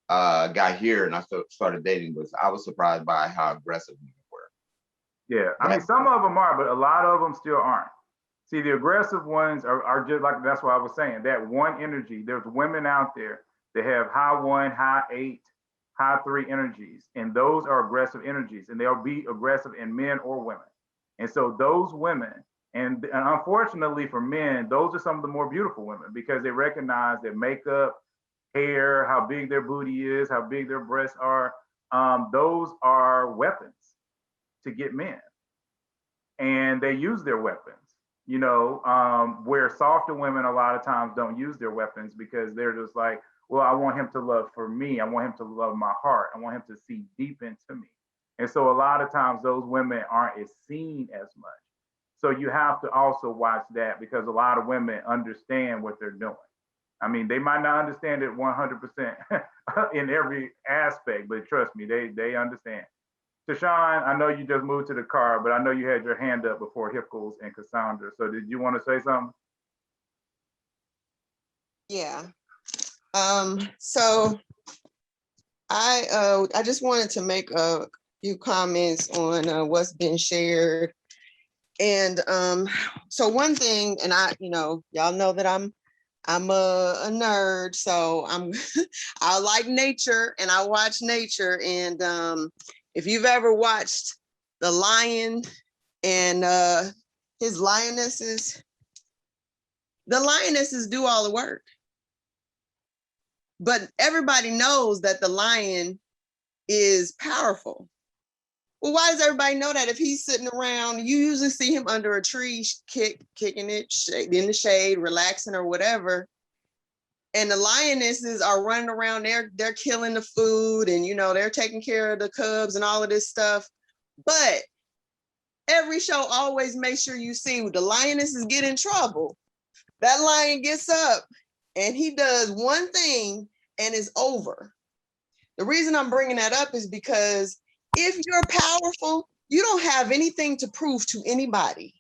got here and I started dating I was surprised by how aggressive women were. Yeah, I mean, some of them are, but a lot of them still aren't. See, the aggressive ones are just like, that's what I was saying, that one energy. There's women out there that have high 1, high 8, high 3 energies, and those are aggressive energies, and they'll be aggressive in men or women. And so those women, and unfortunately for men, those are some of the more beautiful women because they recognize that makeup, hair, how big their booty is, how big their breasts are, those are weapons to get men. And they use their weapons, where softer women a lot of times don't use their weapons because they're just like, well, I want him to love for me. I want him to love my heart. I want him to see deep into me. And so a lot of times those women aren't as seen as much. So you have to also watch that because a lot of women understand what they're doing. I mean, they might not understand it 100% in every aspect, but trust me, they understand. Tashawn, I know you just moved to the car, but I know you had your hand up before Hickles and Cassandra. So did you want to say something? Yeah. So I just wanted to make a few comments on what's been shared. And so one thing, and y'all know that I'm a nerd, so I like nature and I watch nature. And if you've ever watched The Lion and his lionesses, the lionesses do all the work. But everybody knows that the lion is powerful. Well, why does everybody know that? If he's sitting around, you usually see him under a tree, kicking it in the shade, relaxing or whatever. And the lionesses are running around there, they're killing the food and, they're taking care of the cubs and all of this stuff. But every show always makes sure you see the lionesses get in trouble. That lion gets up and he does one thing and it's over. The reason I'm bringing that up is because if you're powerful, you don't have anything to prove to anybody.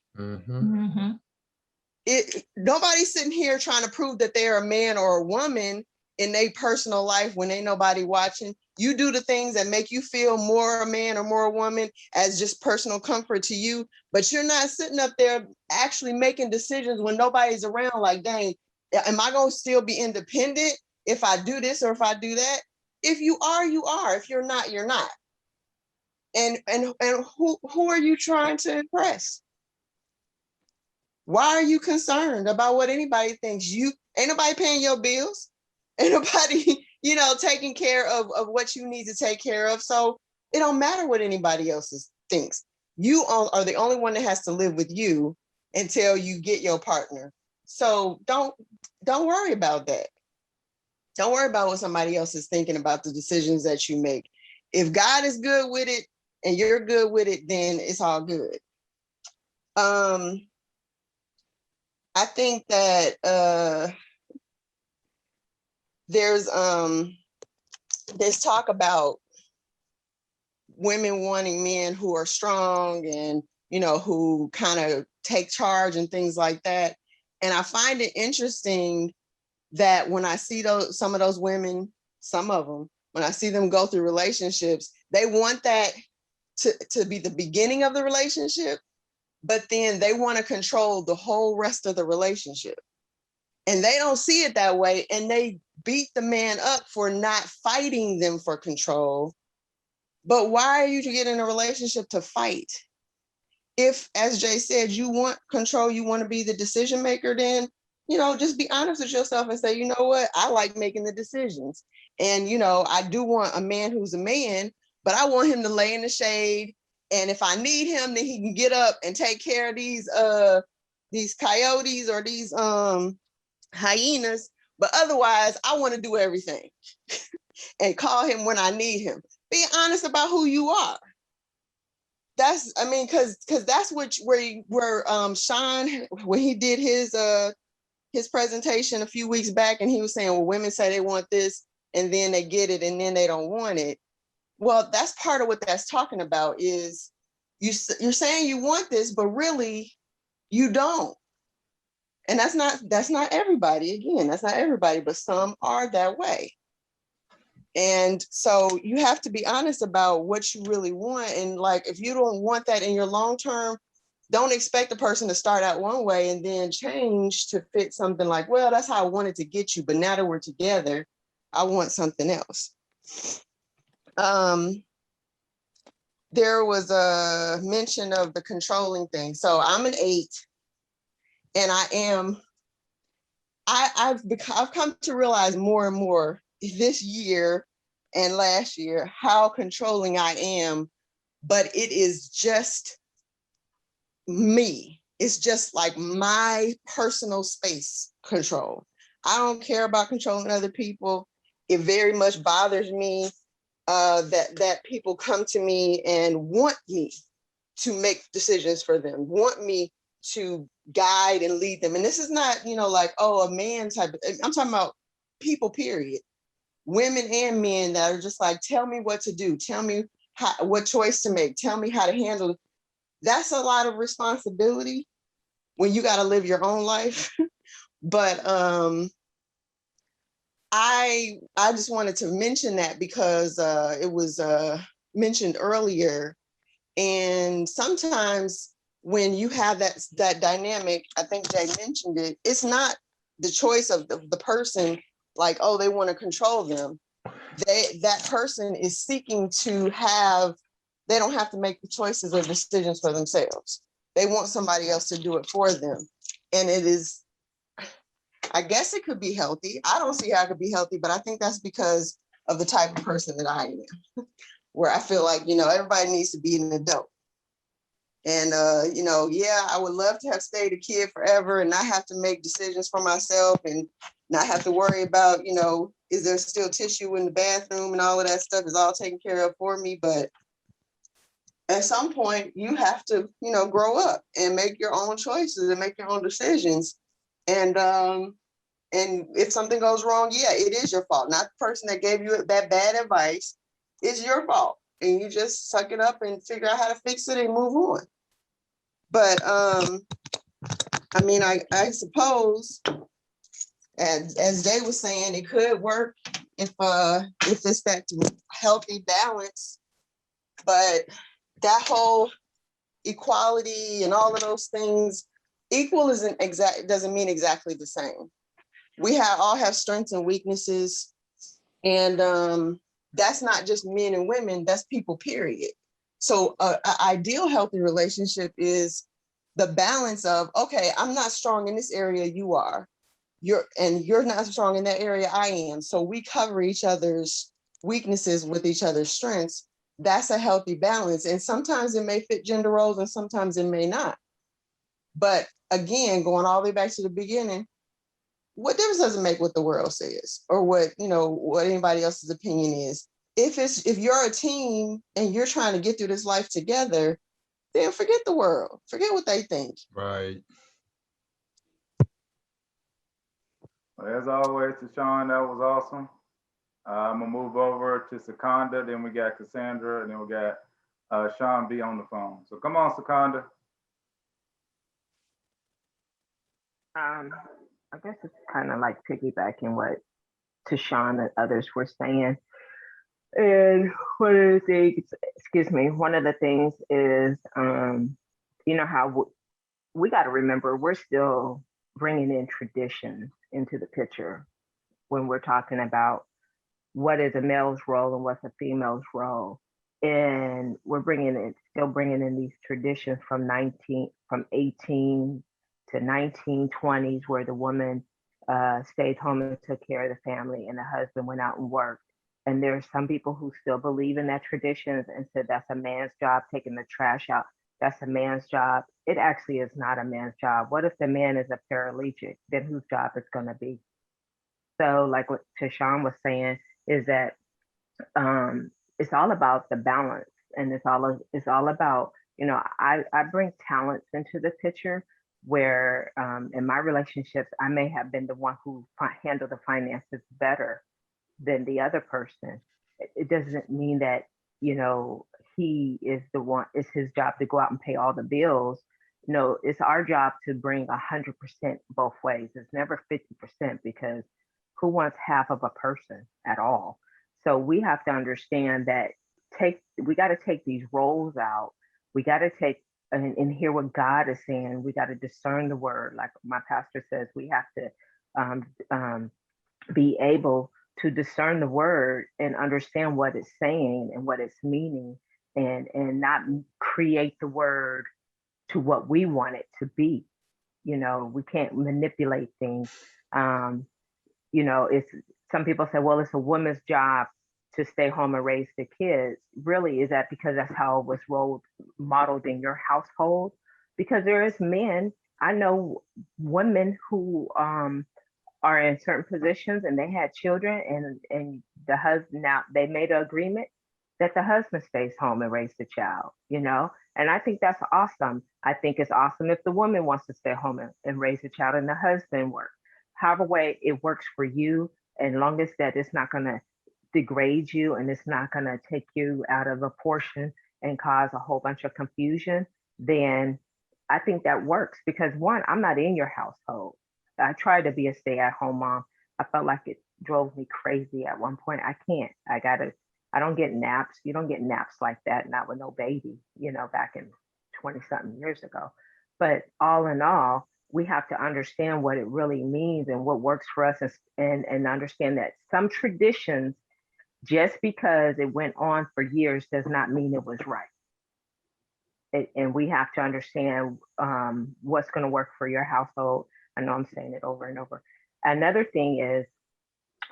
Nobody's sitting here trying to prove that they're a man or a woman in their personal life when ain't nobody watching. You do the things that make you feel more a man or more a woman as just personal comfort to you, but you're not sitting up there actually making decisions when nobody's around like, dang, am I going to still be independent if I do this or if I do that? If you are, you are. If you're not, you're not. And who are you trying to impress? Why are you concerned about what anybody thinks? Ain't nobody paying your bills. Ain't nobody, taking care of what you need to take care of. So it don't matter what anybody else thinks. You are the only one that has to live with you until you get your partner. So don't worry about that. Don't worry about what somebody else is thinking about the decisions that you make. If God is good with it and you're good with it, then it's all good. I think that there's talk about women wanting men who are strong and, you know, who kind of take charge and things like that. And I find it interesting that when I see some of those women, some of them, when I see them go through relationships, they want that to be the beginning of the relationship, but then they want to control the whole rest of the relationship. And they don't see it that way. And they beat the man up for not fighting them for control. But why are you to get in a relationship to fight? If, as Jay said, you want control, you want to be the decision maker, then, you know, just be honest with yourself and say, you know what, I like making the decisions. And, you know, I do want a man who's a man, but I want him to lay in the shade. And if I need him, then he can get up and take care of these coyotes or these hyenas. But otherwise, I want to do everything and call him when I need him. Be honest about who you are. That's, I mean, because that's where Sean, when he did his presentation a few weeks back, and he was saying, well, women say they want this and then they get it and then they don't want it. Well, that's part of what that's talking about is you're saying you want this, but really you don't. And that's not everybody. Again, that's not everybody, but some are that way. And so you have to be honest about what you really want. And like, if you don't want that in your long term, don't expect a person to start out one way and then change to fit something like, well, that's how I wanted to get you, but now that we're together, I want something else. There was a mention of the controlling thing. So I'm an 8, and I've come to realize more and more this year and last year how controlling I am, but it is just me. It's just like my personal space control. I don't care about controlling other people. It very much bothers me that people come to me and want me to make decisions for them, want me to guide and lead them. And this is not, you know, like, oh, a man type of, I'm talking about people, period. Women and men that are just like, tell me what to do. Tell me what choice to make. Tell me how to handle it. That's a lot of responsibility when you got to live your own life. But I just wanted to mention that because it was mentioned earlier. And sometimes when you have that dynamic, I think Jay mentioned it, it's not the choice of the person, like, oh, they want to control them. That person is seeking to have, they don't have to make the choices or decisions for themselves. They want somebody else to do it for them. And it is, I guess it could be healthy. I don't see how it could be healthy, but I think that's because of the type of person that I am, where I feel like, you know, everybody needs to be an adult. And, you know, yeah, I would love to have stayed a kid forever and not have to make decisions for myself and not have to worry about, you know, is there still tissue in the bathroom and all of that stuff is all taken care of for me. But at some point you have to, you know, grow up and make your own choices and make your own decisions. And if something goes wrong, yeah, it is your fault. Not the person that gave you that bad advice. It's your fault. And you just suck it up and figure out how to fix it and move on. But I mean, I suppose, as Jay was saying, it could work if it's that healthy balance. But that whole equality and all of those things, equal doesn't mean exactly the same. We all have strengths and weaknesses, and that's not just men and women, that's people, period. So an ideal healthy relationship is the balance of, okay, I'm not strong in this area, you are. You're not strong in that area, I am. So we cover each other's weaknesses with each other's strengths. That's a healthy balance. And sometimes it may fit gender roles and sometimes it may not. But again, going all the way back to the beginning, what difference does it make what the world says or what anybody else's opinion is? If you're a team and you're trying to get through this life together, then forget the world, forget what they think. Right. Well, as always, Tashawn, that was awesome. I'm gonna move over to Secunda, then we got Cassandra, and then we got Sean B on the phone. So come on, Secunda. I guess it's kind of like piggybacking what Tashawn and others were saying. And one of the things, excuse me, one of the things is, you know, how we got to remember we're still bringing in traditions into the picture when we're talking about what is a male's role and what's a female's role. And we're still bringing in these traditions from 18 to 1920s, where the woman stayed home and took care of the family and the husband went out and worked. And there's some people who still believe in that tradition and said that's a man's job, taking the trash out. That's a man's job. It actually is not a man's job. What if the man is a paraplegic? Then whose job it's going to be? So, like what Tashawn was saying, is that it's all about the balance, and it's all about, you know, I bring talents into the picture where in my relationships I may have been the one who handled the finances better than the other person. It doesn't mean that, you know, he is the one, it's his job to go out and pay all the bills. No, it's our job to bring 100% both ways. It's never 50%, because who wants half of a person at all? So we have to understand that we got to take these roles out. We got to take and hear what God is saying. We got to discern the word. Like my pastor says, we have to be able to discern the word and understand what it's saying and what it's meaning, and not create the word to what we want it to be. You know, we can't manipulate things. You know, it's some people say, well, it's a woman's job to stay home and raise the kids. Really, is that because that's how it was modeled in your household? Because there is men, I know women who are in certain positions and they had children, and the husband, now they made an agreement that the husband stays home and raise the child, you know? And I think that's awesome. I think it's awesome if the woman wants to stay home and raise the child and the husband works. However way it works for you, and long as that it's not going to degrade you and it's not going to take you out of a portion and cause a whole bunch of confusion, then I think that works. Because one, I'm not in your household. I tried to be a stay-at-home mom. I felt like it drove me crazy at one point. I can't. I don't get naps. You don't get naps like that, not with no baby, you know, back in 20-something years ago. But all in all, we have to understand what it really means and what works for us, and understand that some traditions, just because it went on for years, does not mean it was right. And we have to understand what's going to work for your household. I know I'm saying it over and over. Another thing is,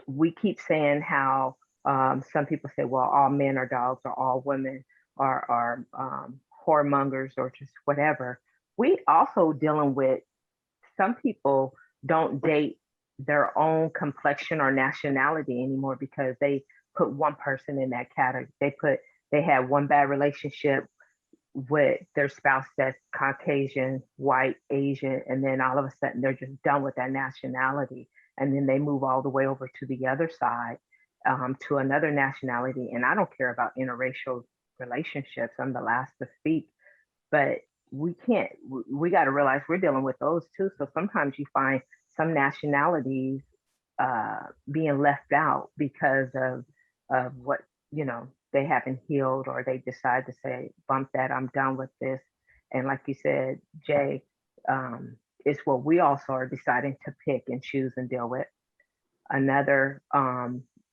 we keep saying how some people say, well, all men are dogs, or all women are whoremongers, or just whatever. We also dealing with, some people don't date their own complexion or nationality anymore because they put one person in that category. They had one bad relationship with their spouse that's Caucasian, white, Asian, and then all of a sudden they're just done with that nationality. And then they move all the way over to the other side, to another nationality. And I don't care about interracial relationships. I'm the last to speak, but we got to realize we're dealing with those too. So sometimes you find some nationalities being left out because of what, you know, they haven't healed, or they decide to say, bump that, I'm done with this. And like you said, Jay, it's what we also are deciding to pick and choose and deal with. Another,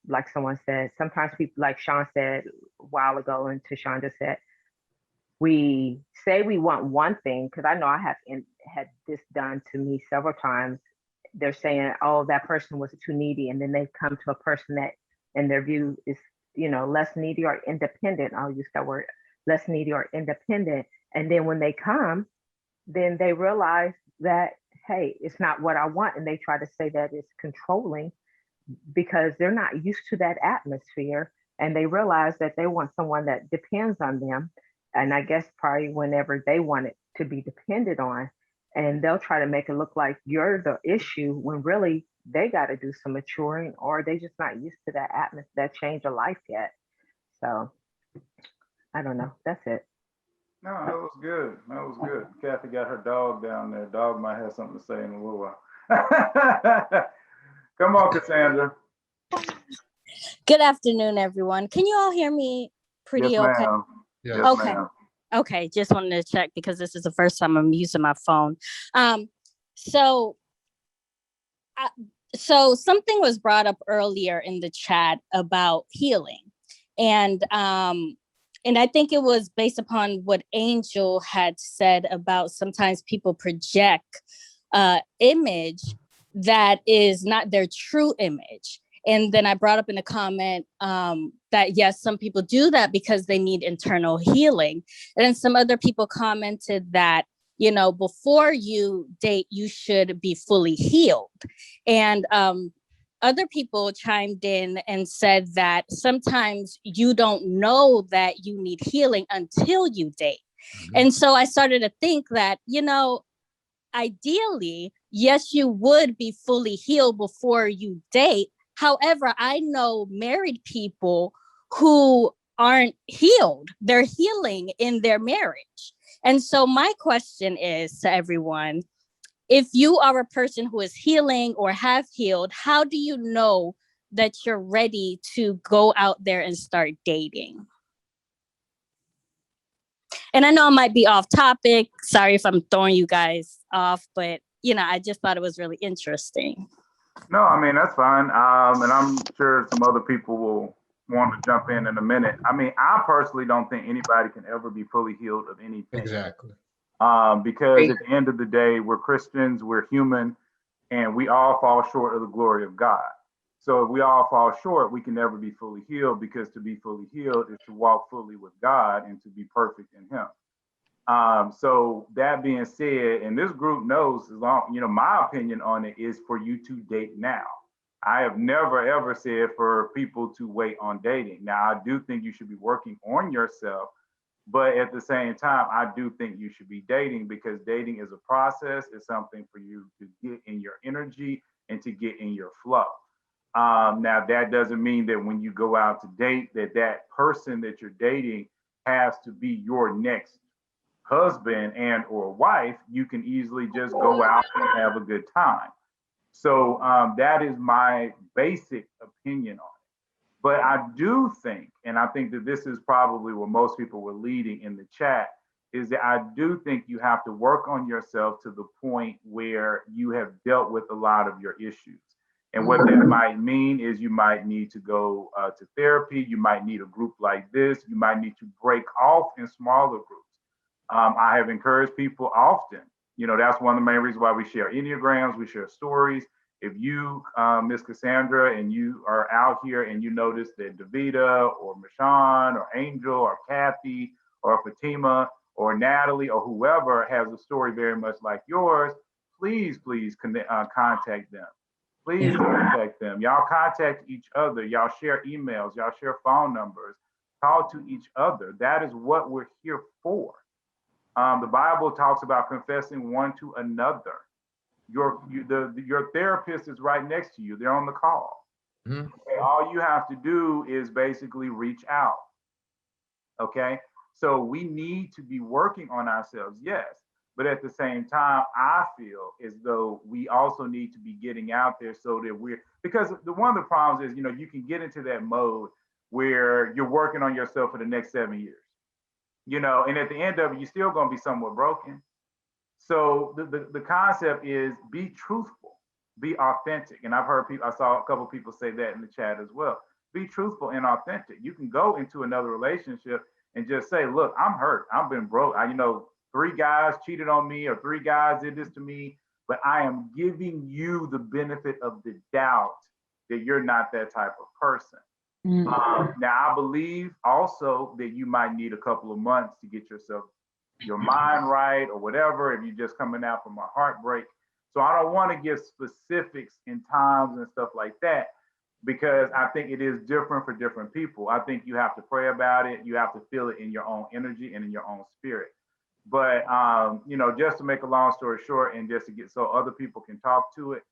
like someone said, sometimes people, like Sean said a while ago, and Tashawn just said, we say we want one thing, because I know I have had this done to me several times. They're saying, oh, that person was too needy. And then they come to a person that in their view is, you know, less needy or independent. I'll use that word, less needy or independent. And then when they come, then they realize that, hey, it's not what I want. And they try to say that it's controlling because they're not used to that atmosphere. And they realize that they want someone that depends on them. And I guess probably whenever they want it to be depended on, and they'll try to make it look like you're the issue when really they got to do some maturing, or they just not used to that atmosphere, that change of life yet. So I don't know. That's it. No, that was good. That was good. Kathy got her dog down there. Dog might have something to say in a little while. Come on, Cassandra. Good afternoon, everyone. Can you all hear me pretty Yes, okay? ma'am. Yeah. Yes, Okay. ma'am. Okay, just wanted to check because this is the first time I'm using my phone. So something was brought up earlier in the chat about healing, and I think it was based upon what Angel had said about sometimes people project image that is not their true image. And then I brought up in a comment that yes, some people do that because they need internal healing. And then some other people commented that, you know, before you date, you should be fully healed. And other people chimed in and said that sometimes you don't know that you need healing until you date. Mm-hmm. And so I started to think that, you know, ideally, yes, you would be fully healed before you date. However, I know married people who aren't healed. They're healing in their marriage. And so my question is to everyone, if you are a person who is healing or have healed, how do you know that you're ready to go out there and start dating? And I know I might be off topic. Sorry if I'm throwing you guys off, but you know, I just thought it was really interesting. No, I mean, that's fine. And I'm sure some other people will want to jump in a minute. I mean, I personally don't think anybody can ever be fully healed of anything. Exactly. Because at the end of the day, we're Christians, we're human, and we all fall short of the glory of God. So if we all fall short, we can never be fully healed, because to be fully healed is to walk fully with God and to be perfect in Him. So that being said, and this group knows, as long, you know, my opinion on it is for you to date now. I have never ever said for people to wait on dating. Now, I do think you should be working on yourself, but at the same time, I do think you should be dating, because dating is a process. It's something for you to get in your energy and to get in your flow. Now, that doesn't mean that when you go out to date, that person that you're dating has to be your next husband and or wife. You can easily just go out and have a good time. So that is my basic opinion on it. But I do think, and I think that this is probably what most people were leading in the chat, is that I do think you have to work on yourself to the point where you have dealt with a lot of your issues. And what that might mean is you might need to go to therapy. You might need a group like this. You might need to break off in smaller groups. I have encouraged people often, you know, that's one of the main reasons why we share Enneagrams, we share stories. If you, Miss Cassandra, and you are out here and you notice that Davida or Michonne or Angel or Kathy or Fatima or Natalie or whoever has a story very much like yours, please contact them. Please contact them. Y'all contact each other. Y'all share emails. Y'all share phone numbers. Talk to each other. That is what we're here for. The Bible talks about confessing one to another. Your therapist is right next to you. They're on the call. Mm-hmm. Okay, all you have to do is basically reach out. Okay, so we need to be working on ourselves, yes. But at the same time, I feel as though we also need to be getting out there so that because one of the problems is, you know, you can get into that mode where you're working on yourself for the next 7 years. You know, and at the end of it, you're still going to be somewhat broken. So the concept is be truthful, be authentic. And I've heard I saw a couple of people say that in the chat as well. Be truthful and authentic. You can go into another relationship and just say, look, I'm hurt. I've been broke. 3 guys cheated on me or 3 guys did this to me, but I am giving you the benefit of the doubt that you're not that type of person. Mm-hmm. Now, I believe also that you might need a couple of months to get your mind right or whatever, if you're just coming out from a heartbreak. So I don't want to give specifics in times and stuff like that, because I think it is different for different people. I think you have to pray about it. You have to feel it in your own energy and in your own spirit. But, just to make a long story short and just to get so other people can talk to it,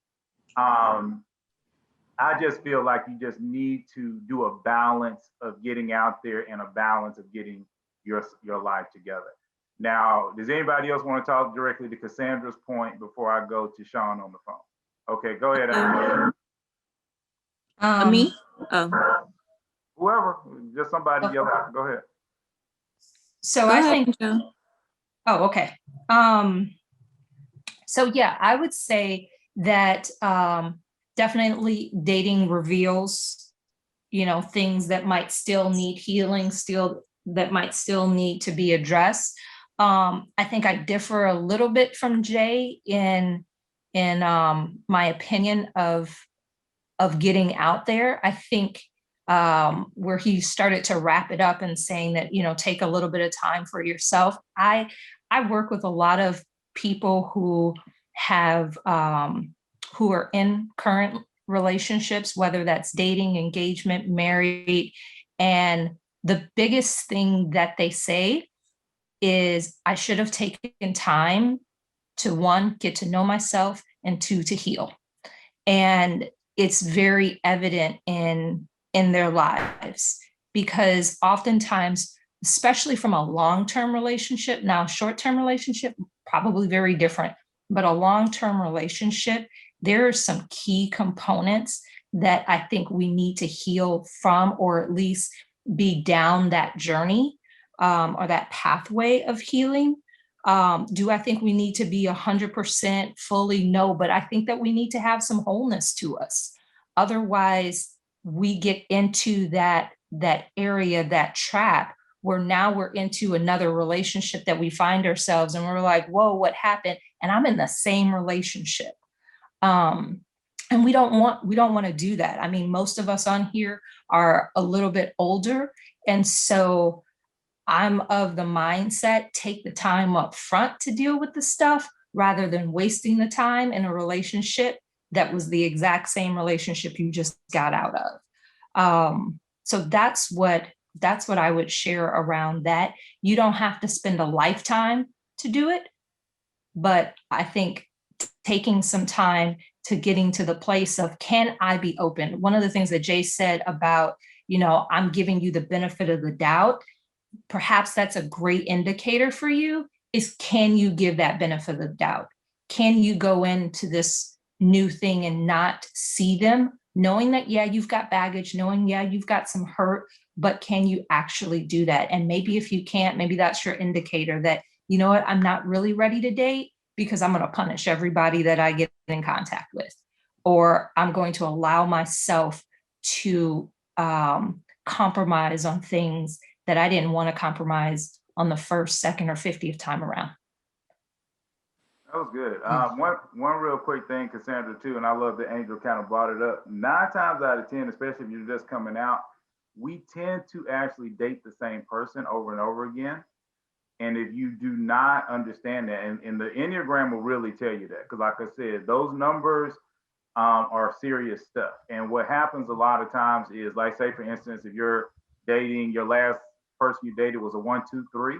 I just feel like you just need to do a balance of getting out there and a balance of getting your life together. Now, does anybody else want to talk directly to Cassandra's point before I go to Sean on the phone? Okay, go ahead. Me? Oh. Whoever, just somebody yell out. Go ahead. So Go I ahead, think, Joe. oh, okay. So yeah, I would say that definitely dating reveals, things that might still need healing, that might still need to be addressed. I think I differ a little bit from Jay in my opinion of getting out there. I think where he started to wrap it up and saying that, take a little bit of time for yourself. I work with a lot of people who have who are in current relationships, whether that's dating, engagement, married, and the biggest thing that they say is, I should have taken time to, one, get to know myself, and two, to heal. And it's very evident in their lives, because oftentimes, especially from a long-term relationship, now short-term relationship, probably very different, but a long-term relationship, there are some key components that I think we need to heal from, or at least be down that journey or that pathway of healing. Do I think we need to be 100% fully? No, but I think that we need to have some wholeness to us. Otherwise, we get into that area, that trap, where now we're into another relationship that we find ourselves and we're like, whoa, what happened? And I'm in the same relationship. And we don't want to do that. I mean, most of us on here are a little bit older. And so I'm of the mindset, take the time up front to deal with the stuff rather than wasting the time in a relationship that was the exact same relationship you just got out of. So that's what I would share around that. You don't have to spend a lifetime to do it, but I think taking some time to getting to the place of, can I be open? One of the things that Jay said about, I'm giving you the benefit of the doubt, perhaps that's a great indicator for you, is, can you give that benefit of the doubt? Can you go into this new thing and not see them, knowing that, yeah, you've got baggage, knowing, yeah, you've got some hurt, but can you actually do that? And maybe if you can't, maybe that's your indicator that, you know what, I'm not really ready to date because I'm going to punish everybody that I get in contact with, or I'm going to allow myself to compromise on things that I didn't want to compromise on the first, second, or 50th time around. That was good. One real quick thing, Cassandra, too, and I love that Angel kind of brought it up. 9 times out of 10, especially if you're just coming out, we tend to actually date the same person over and over again. And if you do not understand that, and the Enneagram will really tell you that, because like I said, those numbers are serious stuff. And what happens a lot of times is, like, say, for instance, if you're dating, your last person you dated was a 1, 2, 3.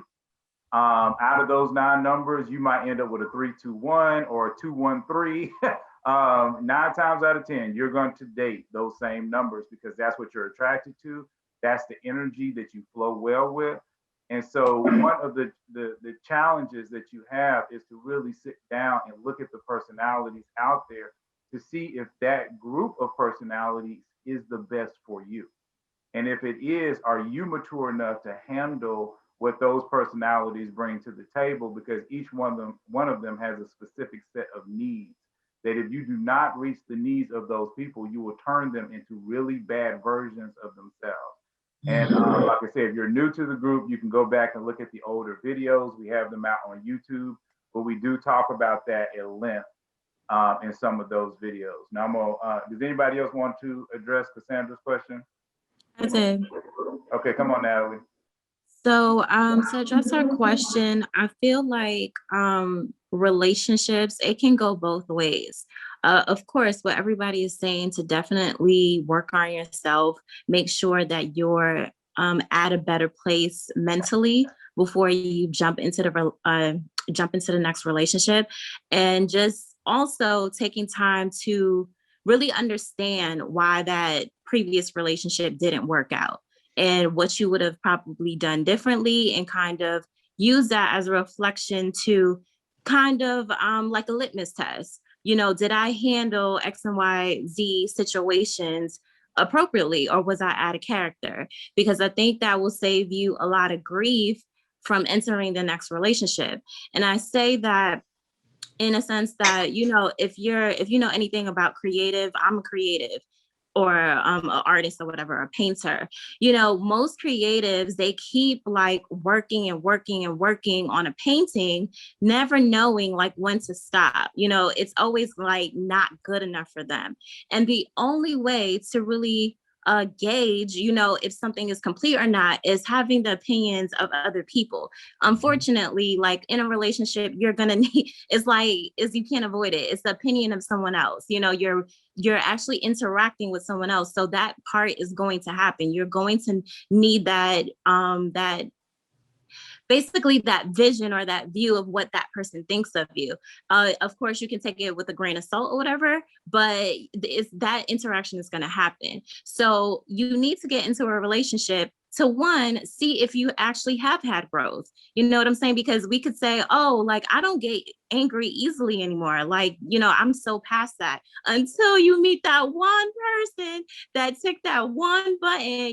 Out of those 9 numbers, you might end up with a 3, 2, 1 or a 2, 1, 3. 9 times out of 10, you're going to date those same numbers because that's what you're attracted to. That's the energy that you flow well with. And so one of the challenges that you have is to really sit down and look at the personalities out there to see if that group of personalities is the best for you. And if it is, are you mature enough to handle what those personalities bring to the table? Because each one of them has a specific set of needs that if you do not reach the needs of those people, you will turn them into really bad versions of themselves. And like I said, if you're new to the group, you can go back and look at the older videos. We have them out on YouTube, but we do talk about that at length in some of those videos. Now, does anybody else want to address Cassandra's question? I did. Okay, come on, Natalie. So to address our question, I feel like relationships, it can go both ways. Of course, what everybody is saying, to definitely work on yourself, make sure that you're at a better place mentally before you jump into the next relationship, and just also taking time to really understand why that previous relationship didn't work out and what you would have probably done differently, and kind of use that as a reflection to kind of like a litmus test. Did I handle X and Y, Z situations appropriately, or was I out of character? Because I think that will save you a lot of grief from entering the next relationship. And I say that in a sense that, if you know anything about creative, I'm a creative, or an artist or whatever, a painter. Most creatives, they keep like working and working and working on a painting, never knowing like when to stop. It's always like not good enough for them. And the only way to really gauge, if something is complete or not, is having the opinions of other people. Unfortunately, like in a relationship, you're gonna need, you can't avoid it. It's the opinion of someone else. You're actually interacting with someone else, so that part is going to happen. You're going to need that basically that vision or that view of what that person thinks of you. Of course, you can take it with a grain of salt or whatever, but that interaction is going to happen. So you need to get into a relationship to, one, see if you actually have had growth. You know what I'm saying? Because we could say, oh, like, I don't get angry easily anymore. Like, I'm so past that, until you meet that one person that took that one button,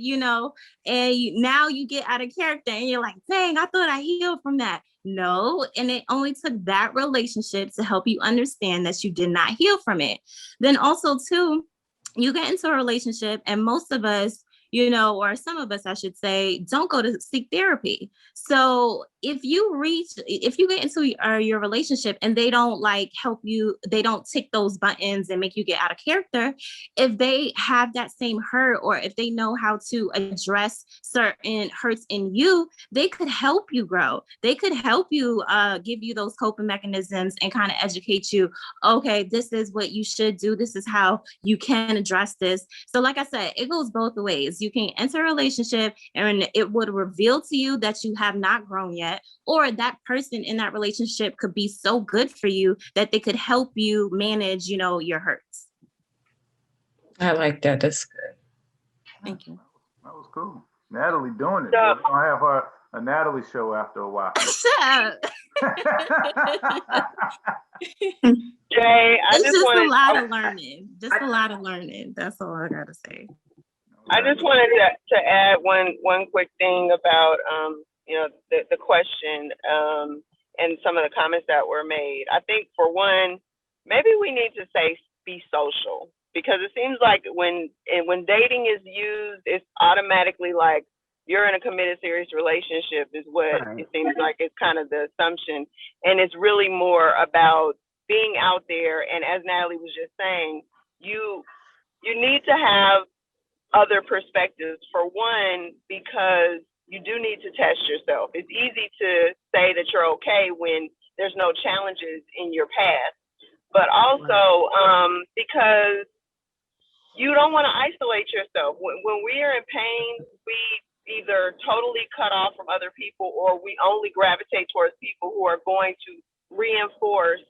and now you get out of character and you're like, dang, I thought I healed from that. No, and it only took that relationship to help you understand that you did not heal from it. Then also, too, you get into a relationship, and most of us, or some of us, I should say, don't go to seek therapy. So if you get into your relationship and they don't like help you, they don't tick those buttons and make you get out of character, if they have that same hurt, or if they know how to address certain hurts in you, they could help you grow. They could help you give you those coping mechanisms and kind of educate you. Okay, this is what you should do. This is how you can address this. So like I said, it goes both ways. You can enter a relationship and it would reveal to you that you have not grown yet, or that person in that relationship could be so good for you that they could help you manage, your hurts. I like that. That's good. Thank you. That was cool. Natalie doing it. We're gonna have a Natalie show after a while. Jay, It's just a lot of learning. Just a lot of learning. That's all I gotta say. I just wanted to add one quick thing about the question and some of the comments that were made. I think, for one, maybe we need to say be social, because it seems like when dating is used, it's automatically like you're in a committed serious relationship is what it seems like. It's kind of the assumption, and it's really more about being out there. And as Natalie was just saying, you need to have other perspectives, for one, because you do need to test yourself. It's easy to say that you're okay when there's no challenges in your past, but also because you don't want to isolate yourself. When we are in pain, we either totally cut off from other people, or we only gravitate towards people who are going to reinforce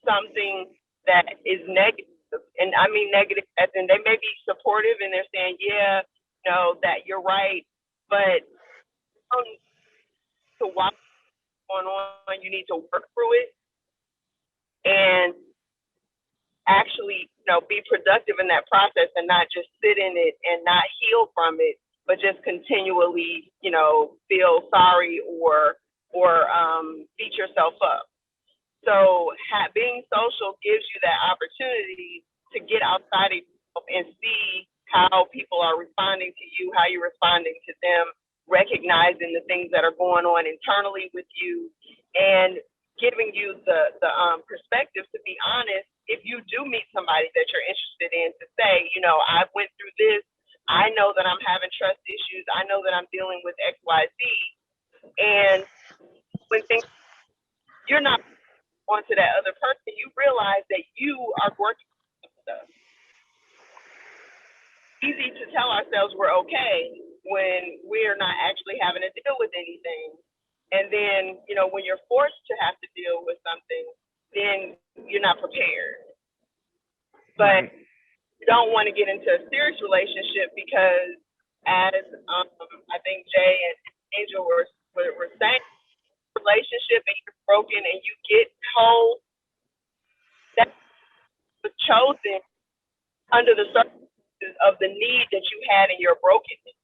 something that is negative. And I mean negative as in they may be supportive and they're saying, yeah, that you're right, but to watch what's going on, you need to work through it and actually, be productive in that process, and not just sit in it and not heal from it, but just continually, feel sorry or beat yourself up. So being social gives you that opportunity to get outside of yourself and see how people are responding to you, how you're responding to them, recognizing the things that are going on internally with you, and giving you the perspective to be honest. If you do meet somebody that you're interested in, to say, I went through this, I know that I'm having trust issues, I know that I'm dealing with X, Y, Z, and when things, you're not onto that other person, you realize that you are working with stuff. Easy to tell ourselves we're okay when we're not actually having to deal with anything. And then, when you're forced to have to deal with something, then you're not prepared. But don't want to get into a serious relationship because, as I think Jay and Angel were saying, relationship and you're broken and you get told that was chosen under the circumstances of the need that you had in your brokenness.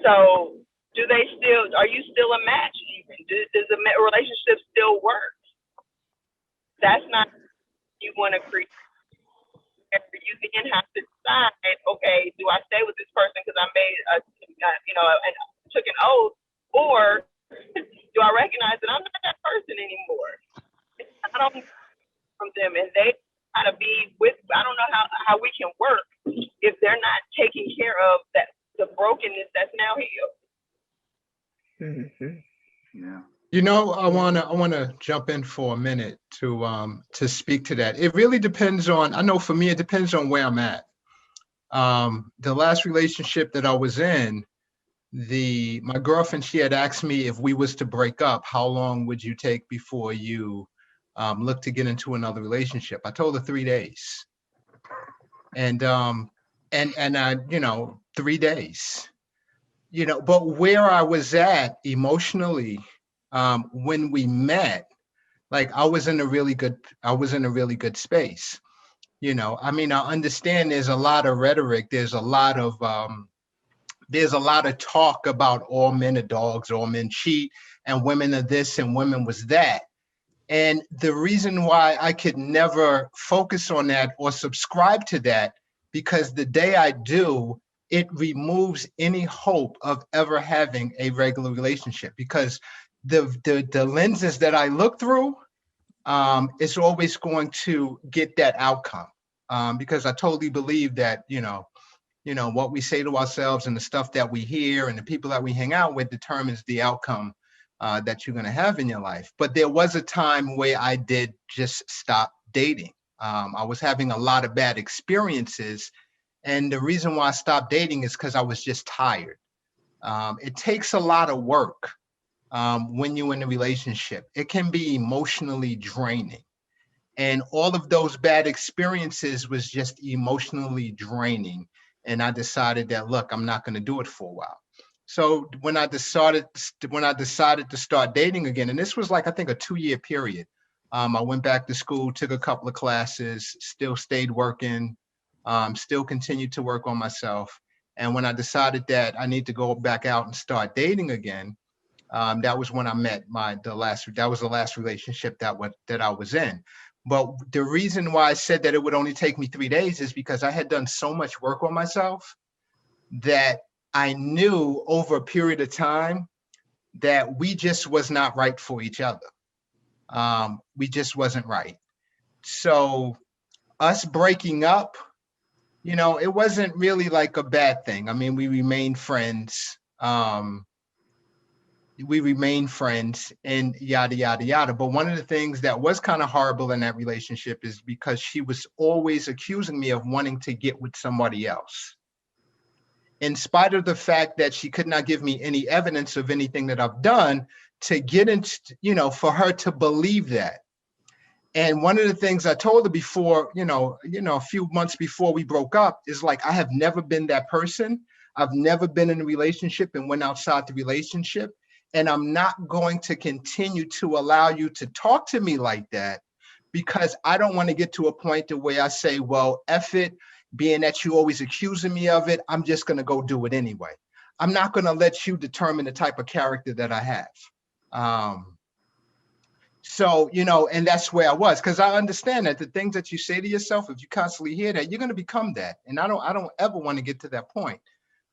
So are you still a match even? Does a relationship still work? That's not what you want to create. You then have to decide, okay, do I stay with this person because I made and took an oath, or do I recognize that I'm not that person anymore? I don't from them, and they gotta be with. I don't know how we can work if they're not taking care of the brokenness that's now healed. Mm-hmm. Yeah. You know, I wanna jump in for a minute to speak to that. It really depends on. I know for me, it depends on where I'm at. The last relationship that I was in, my girlfriend, she had asked me if we was to break up, how long would you take before you look to get into another relationship? I told her 3 days, and I, 3 days. But where I was at emotionally, when we met, like I was in a really good space. I mean, I understand there's a lot of rhetoric, there's a lot of talk about all men are dogs, all men cheat, and women are this and women was that. And the reason why I could never focus on that or subscribe to that, because the day I do, it removes any hope of ever having a regular relationship, because the lenses that I look through, it's always going to get that outcome. Because I totally believe that, what we say to ourselves and the stuff that we hear and the people that we hang out with determines the outcome that you're going to have in your life. But there was a time where I did just stop dating. I was having a lot of bad experiences. And the reason why I stopped dating is because I was just tired. It takes a lot of work when you're in a relationship. It can be emotionally draining. And all of those bad experiences was just emotionally draining. And I decided that, look, I'm not going to do it for a while. So when I decided to start dating again, and this was like, I think, a 2-year period, I went back to school, took a couple of classes, still stayed working, still continued to work on myself. And when I decided that I need to go back out and start dating again, that was when I met the last relationship that I was in. But the reason why I said that it would only take me 3 days is because I had done so much work on myself that I knew over a period of time that we just was not right for each other. We just wasn't right. So us breaking up, it wasn't really like a bad thing. I mean, we remained friends. And yada, yada, yada. But one of the things that was kind of horrible in that relationship is because she was always accusing me of wanting to get with somebody else, in spite of the fact that she could not give me any evidence of anything that I've done to get into, for her to believe that. And one of the things I told her before, a few months before we broke up, is like, I have never been that person. I've never been in a relationship and went outside the relationship. And I'm not going to continue to allow you to talk to me like that, because I don't want to get to a point to where I say, well, F it, being that you always accusing me of it, I'm just going to go do it anyway. I'm not going to let you determine the type of character that I have. So, and that's where I was, because I understand that the things that you say to yourself, if you constantly hear that, you're going to become that. And I don't ever want to get to that point.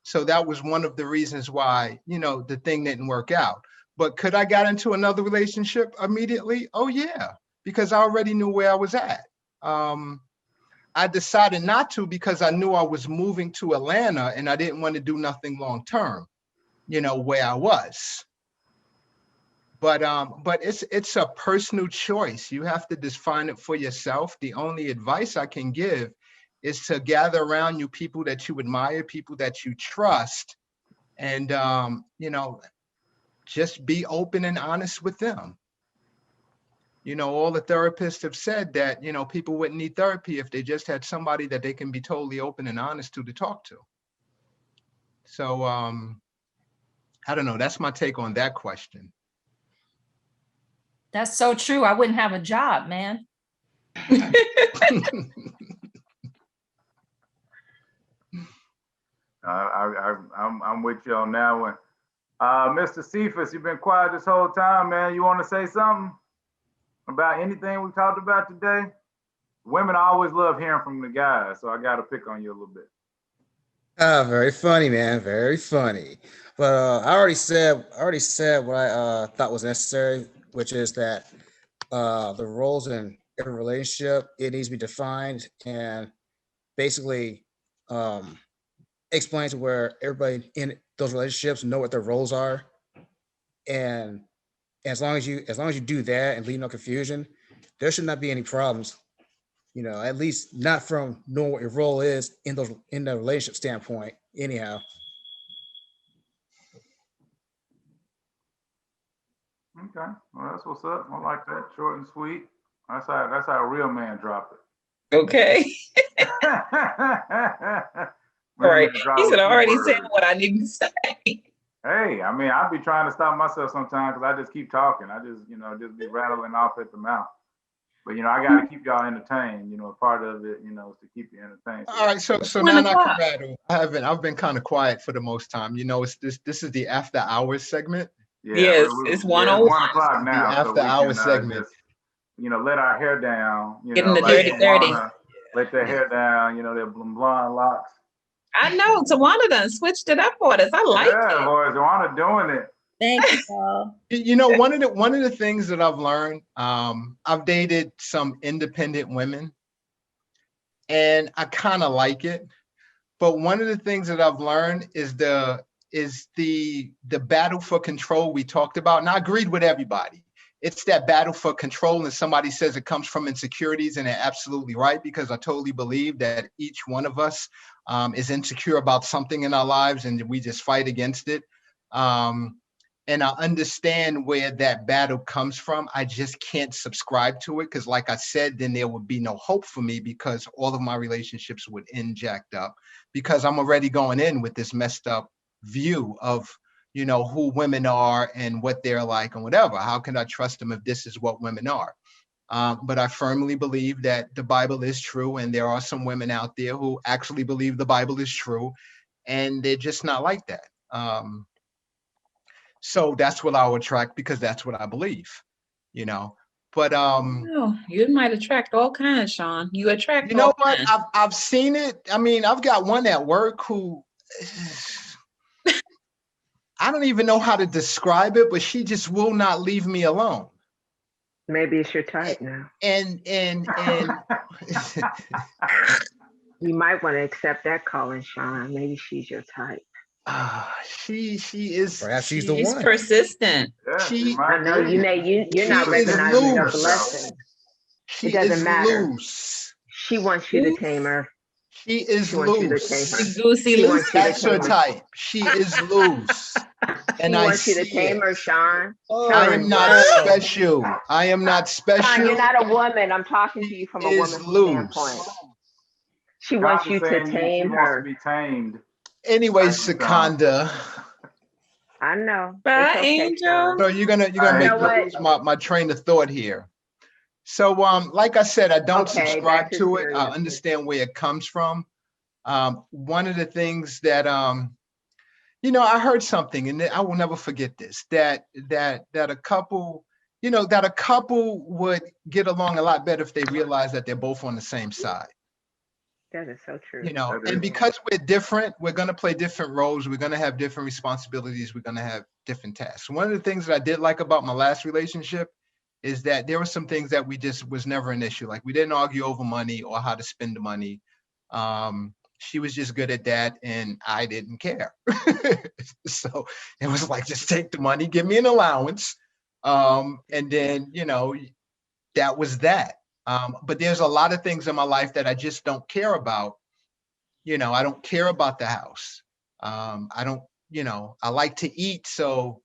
So that was one of the reasons why, the thing didn't work out. But could I get into another relationship immediately? Oh, yeah, because I already knew where I was at. I decided not to because I knew I was moving to Atlanta and I didn't want to do nothing long term, where I was. But it's a personal choice. You have to define it for yourself. The only advice I can give is to gather around you people that you admire, people that you trust, and just be open and honest with them. You know, all the therapists have said that, you know, people wouldn't need therapy if they just had somebody that they can be totally open and honest to talk to. So I don't know. That's my take on that question. That's so true. I wouldn't have a job, man. I'm with you on that one. Mr. Cephas, you've been quiet this whole time, man. You want to say something about anything we talked about today? Women always love hearing from the guys, so I got to pick on you a little bit. Very funny, man. Very funny. But I already said what I thought was necessary, which is that the roles in every relationship, it needs to be defined and basically explain to where everybody in those relationships know what their roles are. And as long as you do that and leave no confusion, there should not be any problems. You know, at least not from knowing what your role is in the relationship standpoint. Anyhow. Okay, well that's what's up. I like that, short and sweet. That's how a real man drop it. Okay. All right. He said, I already said what I need to say. Hey, I mean, I'd be trying to stop myself sometimes because I just keep talking. I just, just be rattling off at the mouth. But, I got to keep y'all entertained. Part of it, is to keep you entertained. All right, so now I can rattle. I've been kind of quiet for the most time. This is the after hours segment. Yeah, yes, it's 1:01. 1 o'clock now. The after hours segment. Just, let our hair down. Getting the dirty 30. Let their hair down. Their blonde locks. I know. Tawana done switched it up for us. I like it. Yeah, boy, Tawana doing it. Thank you, Paul. One of the things that I've learned, I've dated some independent women, and I kind of like it. But one of the things that I've learned is the battle for control we talked about, and I agreed with everybody. It's that battle for control, and somebody says it comes from insecurities, and they're absolutely right, because I totally believe that each one of us is insecure about something in our lives, and we just fight against it. And I understand where that battle comes from. I just can't subscribe to it because, like I said, then there would be no hope for me because all of my relationships would end jacked up because I'm already going in with this messed up view of, who women are and what they're like and whatever. How can I trust them if this is what women are? But I firmly believe that the Bible is true, and there are some women out there who actually believe the Bible is true, and they're just not like that. So that's what I would attract because that's what I believe, But you might attract all kinds, Sean. You attract. You know what? I've seen it. I mean, I've got one at work who I don't even know how to describe it, but she just will not leave me alone. Maybe it's your type now. And you might want to accept that calling, Sean. Maybe she's your type. She is. Perhaps she's the She's one. persistent. I know you're not recognizing your blessing. It doesn't matter. Loose. She wants you to tame her. She is loose. She's goosey loose. That's her type. She is loose. And I want you to tame her, Sean. I am not special. I am not special. Sean, you're not a woman. I'm talking to you from a woman's standpoint. She wants you to tame her. Wants to be tamed. Anyway, Secunda. I know. Bye, Angel. So you're gonna make my train of thought here. So like I said, I don't subscribe to it. I understand where it comes from. One of the things that I heard something, and I will never forget this, that a couple would get along a lot better if they realize that they're both on the same side. That is so true. And because we're different, we're going to play different roles. We're going to have different responsibilities. We're going to have different tasks. One of the things that I did like about my last relationship is that there were some things that we just was never an issue. Like we didn't argue over money or how to spend the money. She was just good at that, and I didn't care. So it was like, just take the money, give me an allowance. And then, that was that. But there's a lot of things in my life that I just don't care about. I don't care about the house. I don't, I like to eat. So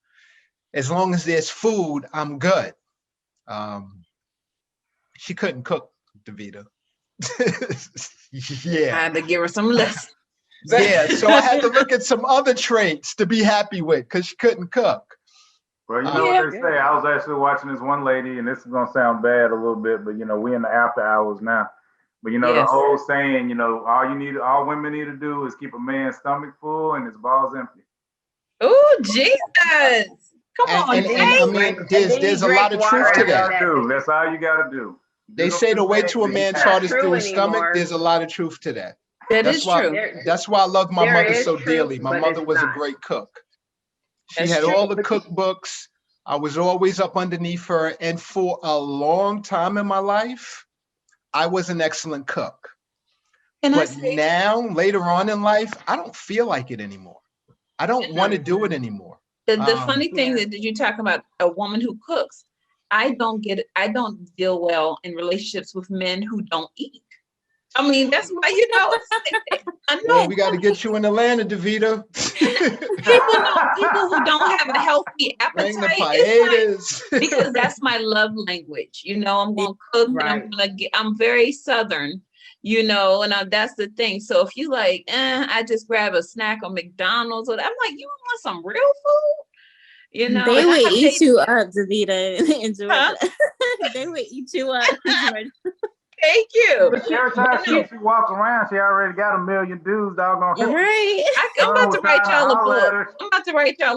as long as there's food, I'm good. She couldn't cook, Davita. I Yeah. had to give her some lessons. Yeah. So I had to look at some other traits to be happy with because she couldn't cook. Well, you know what they say. I was actually watching this one lady, and this is gonna sound bad a little bit, but you know, we in the after hours now. But you know, Yes. the old saying, you know, all women need to do is keep a man's stomach full and his balls empty. Oh, Jesus. Come on, And Jay. I mean, there's a lot of truth to that. That's all you gotta do. They say the way to a man's heart is through his stomach. There's a lot of truth to that. That's why, true. That's why I love my There mother is so truth, dearly. My but mother it's was a not. great cook. She That's had true. all the cookbooks. I was always up underneath her. And for a long time in my life, I was an excellent cook. But now, later on in life, I don't feel like it anymore. I don't want to do it anymore. The funny thing that you talk about a woman who cooks, I don't deal well in relationships with men who don't eat. I mean, that's why, you know, I know. Well, we got to get you in Atlanta, DeVita. people who don't have a healthy Bring the appetite, it's paetas. like, because that's my love language. You know, I'm going to cook and I'm very Southern, you know, and that's the thing. So if you like, I just grab a snack on McDonald's, or I'm like, you want some real food? You know, They would eat you up, Davita and Georgia. Huh? They would eat you up, Georgia. Thank you. But every time she walks around, she already got a million dudes doggone. Right. I'm about to write y'all a book. I'm about to write y'all